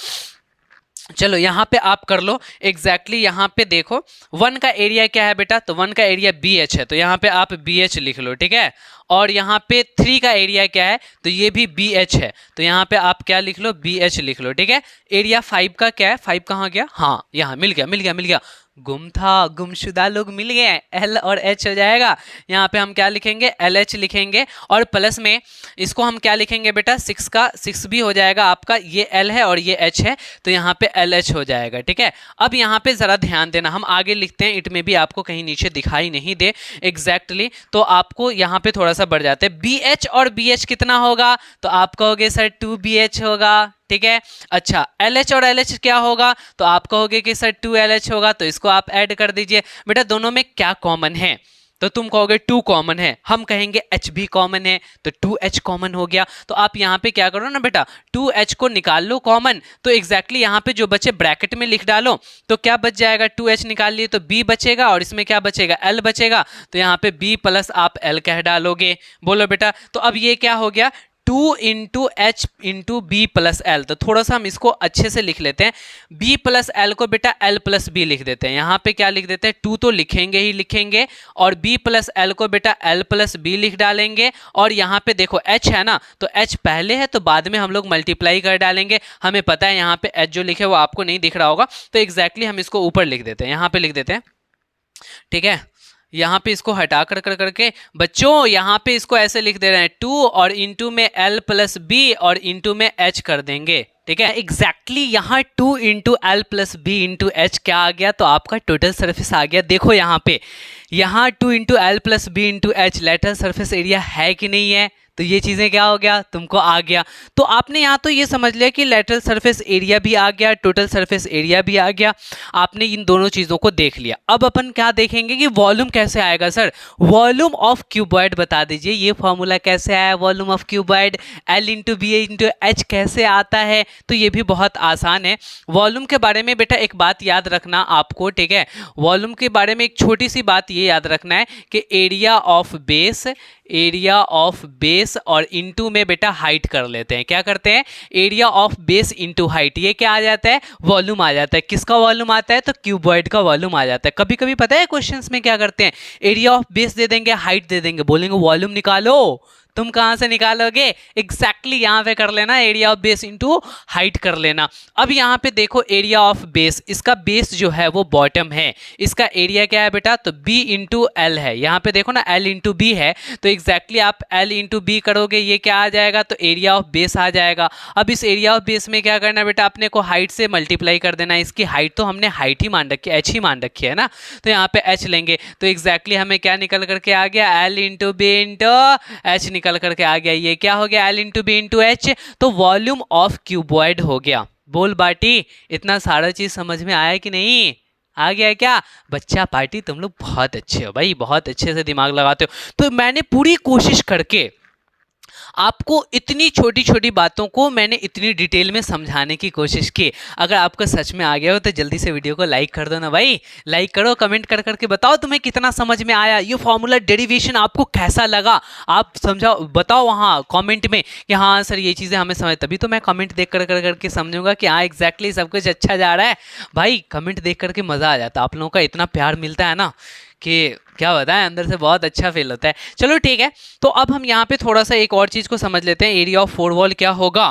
चलो यहाँ पे आप कर लो एग्जैक्टली। यहाँ पे देखो 1 का एरिया क्या है बेटा, तो 1 का एरिया BH है, तो यहाँ पे आप BH लिख लो, ठीक है। और यहाँ पे 3 का एरिया क्या है, तो ये भी BH है, तो यहाँ पे आप क्या लिख लो, BH लिख लो, ठीक है। एरिया 5 का क्या है, 5 कहाँ गया, हाँ यहाँ मिल गया, गुम था, गुमशुदा लोग मिल गए, L और H हो जाएगा। यहाँ पे हम क्या लिखेंगे, LH लिखेंगे, और प्लस में इसको हम क्या लिखेंगे बेटा, 6 का 6 भी हो जाएगा आपका, ये L है और ये H है, तो यहाँ पे LH हो जाएगा, ठीक है। अब यहाँ पे ज़रा ध्यान देना, हम आगे लिखते हैं, इट में भी आपको कहीं नीचे दिखाई नहीं दे एग्जैक्टली, तो आपको यहाँ पे थोड़ा सा बढ़ जाते हैं। BH और BH कितना होगा, तो आप कहोगे सर 2BH होगा, ठीक है। अच्छा LH और LH क्या होगा, तो आप कहोगे कि सर 2LH होगा, तो इसको आप ऐड कर दीजिए। बेटा दोनों में क्या कॉमन है, तो तुम कहोगे 2 कॉमन है, हम कहेंगे H भी कॉमन है, तो 2H कॉमन हो गया। तो आप यहाँ पे क्या करो ना बेटा, 2H को निकाल लो कॉमन, तो एग्जैक्टली यहाँ पे जो बचे ब्रैकेट में लिख डालो, तो क्या बच जाएगा, 2H निकाल लिए तो B बचेगा, और इसमें क्या बचेगा, L बचेगा, तो यहाँ पे B प्लस आप L कह डालोगे। बोलो बेटा, तो अब ये क्या हो गया, 2 into H into B plus L. तो थोड़ा सा हम इसको अच्छे से लिख लेते हैं। बी प्लस एल को बेटा एल प्लस बी लिख देते हैं। यहाँ पे क्या लिख देते हैं, 2 तो लिखेंगे ही लिखेंगे, और बी प्लस एल को बेटा एल प्लस बी लिख डालेंगे। और यहाँ पे देखो एच है ना, तो एच पहले है तो बाद में हम लोग मल्टीप्लाई कर डालेंगे। हमें पता है यहाँ पे एच जो लिखे वो आपको नहीं दिख रहा होगा, तो एग्जैक्टली हम इसको ऊपर लिख देते हैं, यहाँ पे लिख देते हैं। ठीक है, यहाँ पे इसको हटा कर करके बच्चों यहाँ पे इसको ऐसे लिख दे रहे हैं 2 और इंटू में एल प्लस बी और इंटू में एच कर देंगे। ठीक है, एग्जैक्टली यहाँ 2 into L plus B into H क्या आ गया, तो आपका टोटल सरफेस आ गया। देखो यहाँ पे, यहाँ 2 into L plus B into H lateral surface area है कि नहीं है, तो ये चीज़ें क्या हो गया, तुमको आ गया। तो आपने यहाँ तो ये समझ लिया कि लेटरल सरफेस एरिया भी आ गया, टोटल सरफेस एरिया भी आ गया। आपने इन दोनों चीज़ों को देख लिया। अब अपन क्या देखेंगे कि वॉल्यूम कैसे आएगा। सर वॉल्यूम ऑफ क्यूबॉइड बता दीजिए, ये फॉर्मूला कैसे आया volume of cuboid, L into B into H कैसे आता है। तो ये भी बहुत आसान है। वॉल्यूम के बारे में बेटा एक बात याद रखना आपको, ठीक है, वॉल्यूम के बारे में एक छोटी सी बात ये याद रखना है कि एरिया ऑफ बेस और इनटू में बेटा हाइट कर लेते हैं। क्या करते हैं, area of base into height, ये क्या आ जाता है, वॉल्यूम आ जाता है। किसका वॉल्यूम आता है, तो क्यूबॉइड का वॉल्यूम आ जाता है। कभी कभी पता है क्वेश्चंस में क्या करते हैं, एरिया ऑफ बेस दे देंगे, हाइट दे देंगे, बोलेंगे वॉल्यूम निकालो। तुम कहां से निकालोगे, एग्जैक्टली यहां पे कर लेना, area of base into height कर लेना। अब यहां पे देखो एरिया ऑफ बेस, इसका बेस जो है वो बॉटम है, इसका एरिया क्या है बेटा, तो बी इंटू एल है। यहां पे देखो ना एल इंटू बी है, तो एग्जैक्टली आप एल इंटू बी करोगे, ये क्या आ जाएगा, तो एरिया ऑफ बेस आ जाएगा। अब इस एरिया ऑफ बेस में क्या करना बेटा, अपने को हाइट से मल्टीप्लाई कर देना। इसकी हाइट तो हमने हाइट ही मान रखी है, एच ही मान रखी है ना, तो यहाँ पे एच लेंगे। तो एग्जैक्टली हमें क्या निकल करके आ गया, L into B into H निकल करके आ गया। ये क्या हो गया, L into B into H, तो वॉल्यूम ऑफ क्यूबॉइड हो गया। बोल बाटी, इतना सारा चीज समझ में आया कि नहीं, आ गया है क्या बच्चा पार्टी, तुम लोग बहुत अच्छे हो भाई, बहुत अच्छे से दिमाग लगाते हो। तो मैंने पूरी कोशिश करके आपको इतनी छोटी छोटी बातों को मैंने इतनी डिटेल में समझाने की कोशिश की। अगर आपको सच में आ गया हो तो जल्दी से वीडियो को लाइक कर दो ना भाई, लाइक करो, कमेंट कर करके बताओ तुम्हें कितना समझ में आया, ये फॉर्मूला डेरिवेशन आपको कैसा लगा, आप समझाओ, बताओ वहाँ कमेंट में कि हाँ सर ये चीज़ें हमें समझ, तभी तो मैं कमेंट देख कर करके समझूंगा कि हाँ एग्जैक्टली सब कुछ अच्छा जा रहा है। भाई कमेंट देख करके मज़ा आ जाता है, आप लोगों का इतना प्यार मिलता है ना कि क्या बताएं, अंदर से बहुत अच्छा फील होता है। चलो ठीक है, तो अब हम यहाँ पे थोड़ा सा एक और चीज़ को समझ लेते हैं, एरिया ऑफ फोर वॉल क्या होगा।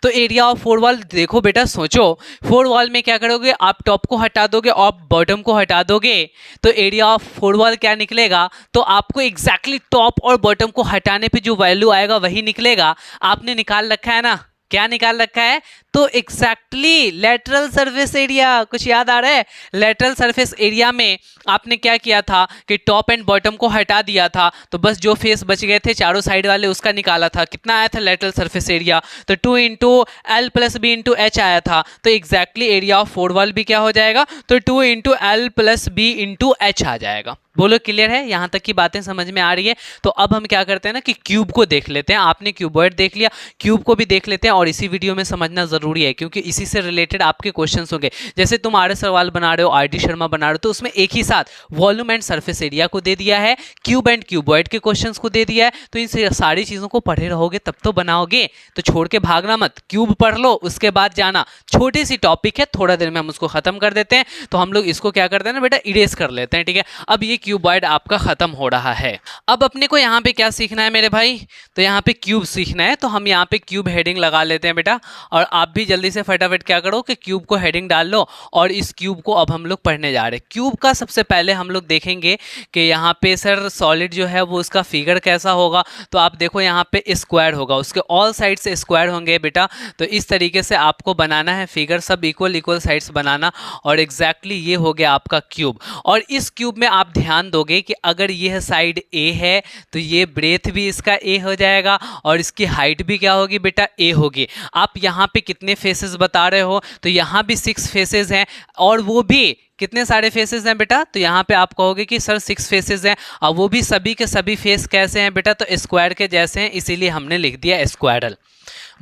तो एरिया ऑफ फोर वॉल देखो बेटा, सोचो फोर वॉल में क्या करोगे, आप टॉप को हटा दोगे और बॉटम को हटा दोगे, तो एरिया ऑफ फोर वॉल क्या निकलेगा, तो आपको एग्जैक्टली टॉप और बॉटम को हटाने पे जो वैल्यू आएगा वही निकलेगा। आपने निकाल रखा है ना, क्या निकाल रखा है, तो एग्जैक्टली लेटरल सरफेस एरिया, कुछ याद आ रहा है, लेटरल सरफेस एरिया में आपने क्या किया था कि टॉप एंड बॉटम को हटा दिया था, तो बस जो फेस बच गए थे चारों साइड वाले उसका निकाला था। कितना आया था लेटरल सरफेस एरिया, तो 2 into L plus B into H आया था। तो exactly area of four wall भी क्या हो जाएगा, तो 2 into L plus B into H आ जाएगा। बोलो क्लियर है, यहाँ तक की बातें समझ में आ रही है। तो अब हम क्या करते हैं ना कि क्यूब को देख लेते हैं। आपने क्यूबॉइड देख लिया, क्यूब को भी देख लेते हैं, और इसी वीडियो में समझना जरूरी है क्योंकि इसी से रिलेटेड आपके क्वेश्चंस होंगे। जैसे तुम आर एस सवाल बना रहे हो, आर डी शर्मा बना रहे हो, तो उसमें एक ही साथ वॉल्यूम एंड सरफेस एरिया को दे दिया है, क्यूब एंड क्यूबॉइड के क्वेश्चन को दे दिया है। तो इन सारी चीज़ों को पढ़े रहोगे तब तो बनाओगे, तो छोड़ के भागना मत, क्यूब पढ़ लो उसके बाद जाना। छोटी सी टॉपिक है, थोड़ा देर में हम उसको खत्म कर देते हैं। तो हम लोग इसको क्या करते हैं ना बेटा, इरेज कर लेते हैं, ठीक है। अब ये क्यूबॉइड आपका खत्म हो रहा है। अब अपने को यहाँ पे क्या सीखना है मेरे भाई, तो यहाँ पे क्यूब सीखना है। तो हम यहाँ पे क्यूब हेडिंग लगा लेते हैं बेटा, और आप भी जल्दी से फटाफट क्या करो कि क्यूब को हेडिंग डाल लो, और इस क्यूब को अब हम लोग पढ़ने जा रहे हैं। क्यूब का सबसे पहले हम लोग देखेंगे कि यहाँ पे सर सॉलिड जो है वो उसका फिगर कैसा होगा। तो आप देखो यहाँ पे स्क्वायर होगा, उसके ऑल साइड से स्क्वायर होंगे बेटा। तो इस तरीके से आपको बनाना है फिगर, सब इक्वल इक्वल साइड्स बनाना, और एग्जैक्टली ये हो गया आपका क्यूब। और इस क्यूब में आप ध्यान दोगे कि अगर यह साइड ए है तो ये ब्रेथ भी इसका ए हो जाएगा, और इसकी हाइट भी क्या होगी बेटा, ए होगी। आप यहाँ पे कितने फेसेस बता रहे हो, तो यहाँ भी 6 फेसेस हैं, और वो भी कितने सारे फेसेस हैं बेटा, तो यहाँ पे आप कहोगे कि सर 6 फेसेस हैं, और वो भी सभी के सभी फेस कैसे हैं बेटा, तो स्क्वायर के जैसे हैं, इसीलिए हमने लिख दिया स्क्वायरल।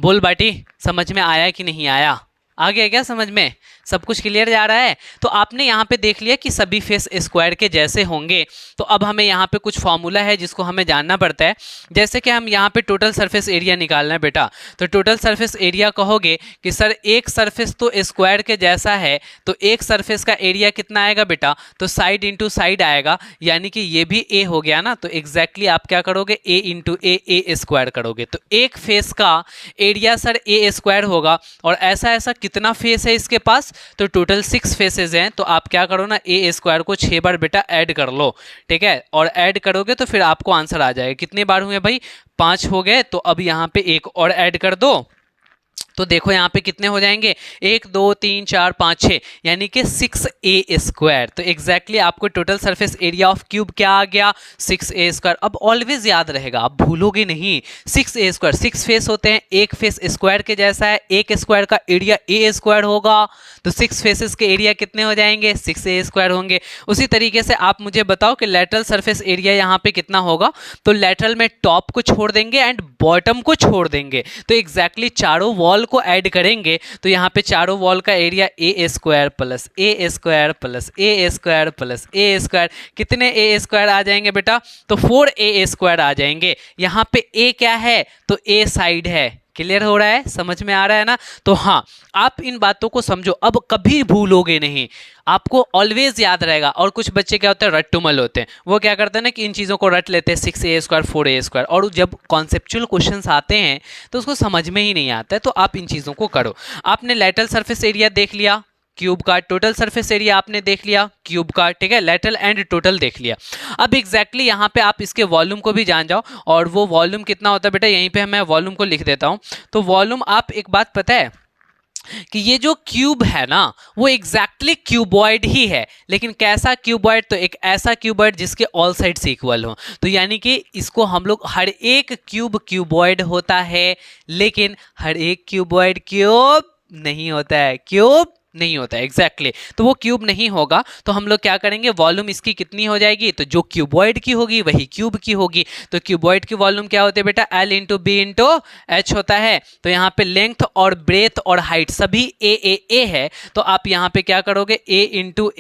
बोल बाटी, समझ में आया कि नहीं आया, आ गया क्या समझ में? सब कुछ क्लियर जा रहा है? तो आपने यहाँ पे देख लिया कि सभी फेस स्क्वायर के जैसे होंगे। तो अब हमें यहाँ पे कुछ फॉर्मूला है जिसको हमें जानना पड़ता है। जैसे कि हम यहाँ पे टोटल सरफेस एरिया निकालना है बेटा, तो टोटल सरफेस एरिया कहोगे कि सर एक सरफेस तो स्क्वायर के जैसा है, तो एक सरफेस का एरिया कितना आएगा बेटा? तो साइड इंटू साइड आएगा, यानी कि ये भी ए हो गया ना। तो एग्जैक्टली आप क्या करोगे? ए इंटू ए स्क्वायर करोगे। तो एक फेस का एरिया सर ए स्क्वायर होगा। और ऐसा ऐसा कितना फेस है इसके पास? तो टोटल 6 फेसेस हैं। तो आप क्या करो ना, ए स्क्वायर को 6 बार बेटा ऐड कर लो, ठीक है? और ऐड करोगे तो फिर आपको आंसर आ जाएगा। कितने बार हुए भाई? 5 हो गए। तो अब यहाँ पे एक और ऐड कर दो, तो देखो यहाँ पे कितने हो जाएंगे? 1 2 3 4 5 6, यानी कि 6a स्क्वायर। तो एग्जैक्टली आपको total surface area of cube क्या आ गया? 6a square. अब ऑलवेज याद रहेगा, आप भूलोगे नहीं। 6a स्क्वायर, 6 फेस होते हैं, एक फेस स्क्वायर के जैसा है, एक स्क्वायर का एरिया a स्क्वायर होगा। तो 6 फेसेस के एरिया कितने हो जाएंगे? 6a स्क्वायर होंगे। उसी तरीके से आप मुझे बताओ कि लेटरल सरफेस एरिया यहाँ पे कितना होगा? तो लेटरल में टॉप को छोड़ देंगे एंड बॉटम को छोड़ देंगे। तो एग्जैक्टली चारों वॉल को ऐड करेंगे तो यहाँ पे चारों वॉल का area A square plus A square plus A square plus A square, कितने ए स्क्वायर आ जाएंगे बेटा? तो 4a स्क्वायर आ जाएंगे। यहाँ पे ए क्या है? तो ए साइड है। क्लियर हो रहा है? समझ में आ रहा है ना? तो हाँ, आप इन बातों को समझो, अब कभी भूलोगे नहीं, आपको ऑलवेज याद रहेगा। और कुछ बच्चे क्या होते हैं? रट्टुमल होते हैं। वो क्या करते हैं ना कि इन चीज़ों को रट लेते हैं, 6a स्क्वायर 4a स्क्वायर, और जब कॉन्सेप्चुअल क्वेश्चंस आते हैं तो उसको समझ में ही नहीं आता है। तो आप इन चीज़ों को करो। आपने लेटरल सरफेस एरिया देख लिया क्यूब का, टोटल सरफेस एरिया आपने देख लिया क्यूब का, ठीक है? लेटरल एंड टोटल देख लिया। अब एग्जैक्टली यहाँ पे आप इसके वॉल्यूम को भी जान जाओ। और वो वॉल्यूम कितना होता है बेटा? यहीं पे मैं वॉल्यूम को लिख देता हूँ। तो वॉल्यूम, आप एक बात पता है कि ये जो क्यूब है ना, वो एग्जैक्टली क्यूबॉइड ही है। लेकिन कैसा क्यूबॉइड? तो एक ऐसा क्यूबॉइड जिसके ऑल साइड्स इक्वल हो। तो यानी कि इसको हम लोग, हर एक क्यूब क्यूबॉइड होता है, लेकिन हर एक क्यूबॉइड क्यूब नहीं होता है। क्यूब नहीं होता है एग्जैक्टली। तो वो क्यूब नहीं होगा। तो हम लोग क्या करेंगे? वॉल्यूम इसकी कितनी हो जाएगी? तो जो क्यूबॉइड की होगी वही क्यूब की होगी। तो क्यूबॉइड की वॉल्यूम क्या होती है बेटा? L into B into H होता है। तो यहाँ पे लेंथ और ब्रेथ और हाइट सभी ए है। तो आप यहाँ पे क्या करोगे? ए इंटू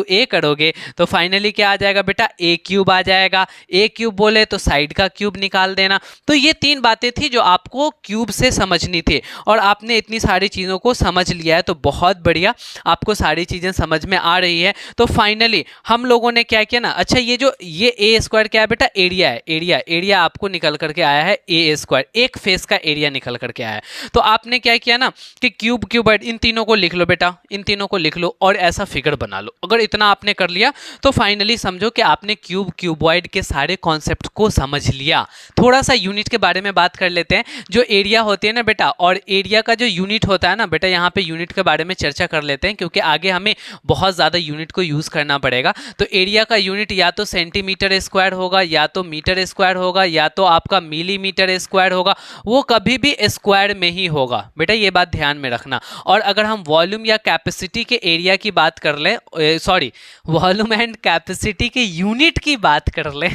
ए करोगे तो फाइनली क्या आ जाएगा बेटा? ए क्यूब आ जाएगा। ए क्यूब बोले तो साइड का क्यूब निकाल देना। तो ये 3 बातें थी जो आपको क्यूब से समझनी थी, और आपने इतनी सारी चीज़ों को समझ लिया है। तो बहुत बढ़िया, आपको सारी चीजें समझ में आ रही है। तो फाइनली हम लोगों ने क्या किया ना, अच्छा ये ए स्क्वायर क्या है बेटा? एरिया है। एरिया आपको निकल करके आया है ए स्क्वायर, एक फेस का एरिया निकल करके आया है। तो आपने क्या किया ना कि क्यूब क्यूबॉइड, इन तीनों को लिख लो बेटा, इन तीनों को लिख लो और ऐसा फिगर बना लो। अगर इतना आपने कर लिया तो फाइनली समझो कि आपने क्यूब क्यूबॉइड के सारे कॉन्सेप्ट को समझ लिया। थोड़ा सा यूनिट के बारे में बात कर लेते हैं। जो एरिया होती है ना बेटा, और एरिया का जो यूनिट होता है ना बेटा, यहाँ पे यूनिट के बारे में चर्चा कर लेते हैं क्योंकि आगे हमें बहुत ज़्यादा यूनिट को यूज़ करना पड़ेगा। तो एरिया का यूनिट या तो सेंटीमीटर स्क्वायर होगा, या तो मीटर स्क्वायर होगा, या तो आपका मिलीमीटर स्क्वायर होगा। वो कभी भी स्क्वायर में ही होगा बेटा, ये बात ध्यान में रखना। और अगर हम वॉल्यूम या कैपेसिटी के एरिया की बात कर लें, सॉरी, वॉल्यूम एंड कैपेसिटी के यूनिट की बात कर लें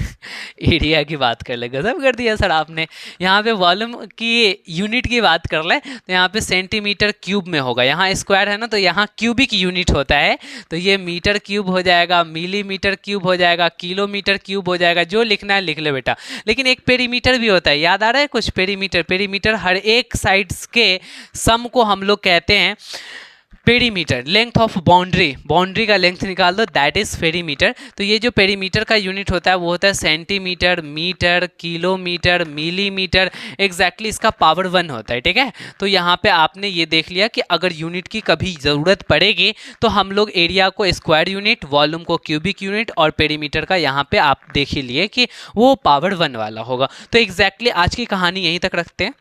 एरिया की बात कर ले, गजब कर दिया सर आपने। यहाँ पे वॉल्यूम की यूनिट की बात कर ले तो यहाँ पे सेंटीमीटर क्यूब में होगा, यहाँ स्क्वायर है ना तो यहाँ क्यूबिक यूनिट होता है। तो ये मीटर क्यूब हो जाएगा, मिलीमीटर क्यूब हो जाएगा, किलोमीटर क्यूब हो जाएगा, जो लिखना है लिख ले बेटा। लेकिन एक पेरीमीटर भी होता है, याद आ रहा है कुछ? पेरीमीटर हर एक साइड्स के सम को हम लोग कहते हैं पेरीमीटर। लेंथ ऑफ बाउंड्री का लेंथ निकाल दो, दैट इज पेरीमीटर। तो ये जो पेरीमीटर का यूनिट होता है वो होता है centimetre, metre, kilometre, millimetre, exactly इसका पावर 1 होता है, ठीक है। तो यहाँ पे आपने ये देख लिया कि अगर यूनिट की कभी ज़रूरत पड़ेगी तो हम लोग एरिया को स्क्वायर यूनिट, वॉल्यूम को क्यूबिक यूनिट और पेरीमीटर का यहाँ पे आप देख ही लिए कि वो पावर 1 वाला होगा। तो एग्जैक्टली आज की कहानी यहीं तक रखते हैं।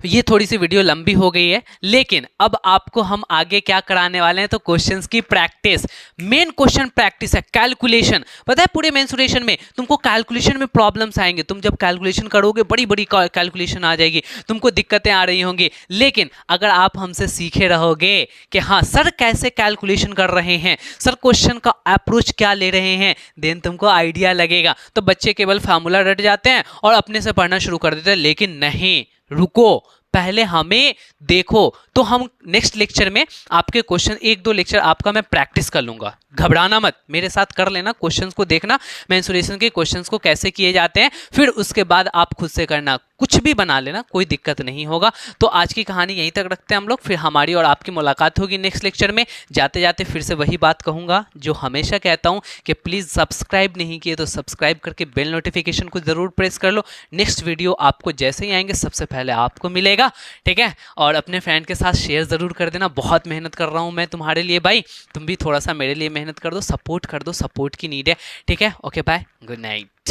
ये थोड़ी सी वीडियो लंबी हो गई है, लेकिन अब आपको हम आगे क्या कराने वाले हैं तो क्वेश्चंस की प्रैक्टिस। मेन क्वेश्चन प्रैक्टिस है, कैलकुलेशन। पता है पूरे मेंसुरेशन में तुमको कैलकुलेशन में प्रॉब्लम्स आएंगे। तुम जब कैलकुलेशन करोगे बड़ी बड़ी कैलकुलेशन आ जाएगी, तुमको दिक्कतें आ रही होंगी। लेकिन अगर आप हमसे सीखे रहोगे कि हाँ सर कैसे कैलकुलेशन कर रहे हैं, सर क्वेश्चन का अप्रोच क्या ले रहे हैं, देन तुमको आइडिया लगेगा। तो बच्चे केवल फार्मूला रट जाते हैं और अपने से पढ़ना शुरू कर देते हैं, लेकिन नहीं, रुको, पहले हमें देखो। तो हम नेक्स्ट लेक्चर में आपके क्वेश्चन, एक दो लेक्चर आपका मैं प्रैक्टिस कर लूंगा, घबराना मत, मेरे साथ कर लेना, क्वेश्चंस को देखना मेंसुरेशन के क्वेश्चंस को कैसे किए जाते हैं, फिर उसके बाद आप खुद से करना, कुछ भी बना लेना, कोई दिक्कत नहीं होगा। तो आज की कहानी यहीं तक रखते हैं हम लोग, फिर हमारी और आपकी मुलाकात होगी नेक्स्ट लेक्चर में। जाते जाते फिर से वही बात कहूँगा जो हमेशा कहता हूँ कि प्लीज़ सब्सक्राइब नहीं किए तो सब्सक्राइब करके बेल नोटिफिकेशन को ज़रूर प्रेस कर लो। नेक्स्ट वीडियो आपको जैसे ही आएंगे सबसे पहले आपको मिलेगा, ठीक है। और अपने फ्रेंड के साथ शेयर ज़रूर कर देना, बहुत मेहनत कर रहा हूँ मैं तुम्हारे लिए भाई, तुम भी थोड़ा सा मेरे लिए मेहनत कर दो, सपोर्ट कर दो, सपोर्ट की नीड है, ठीक है। Okay bye, good night.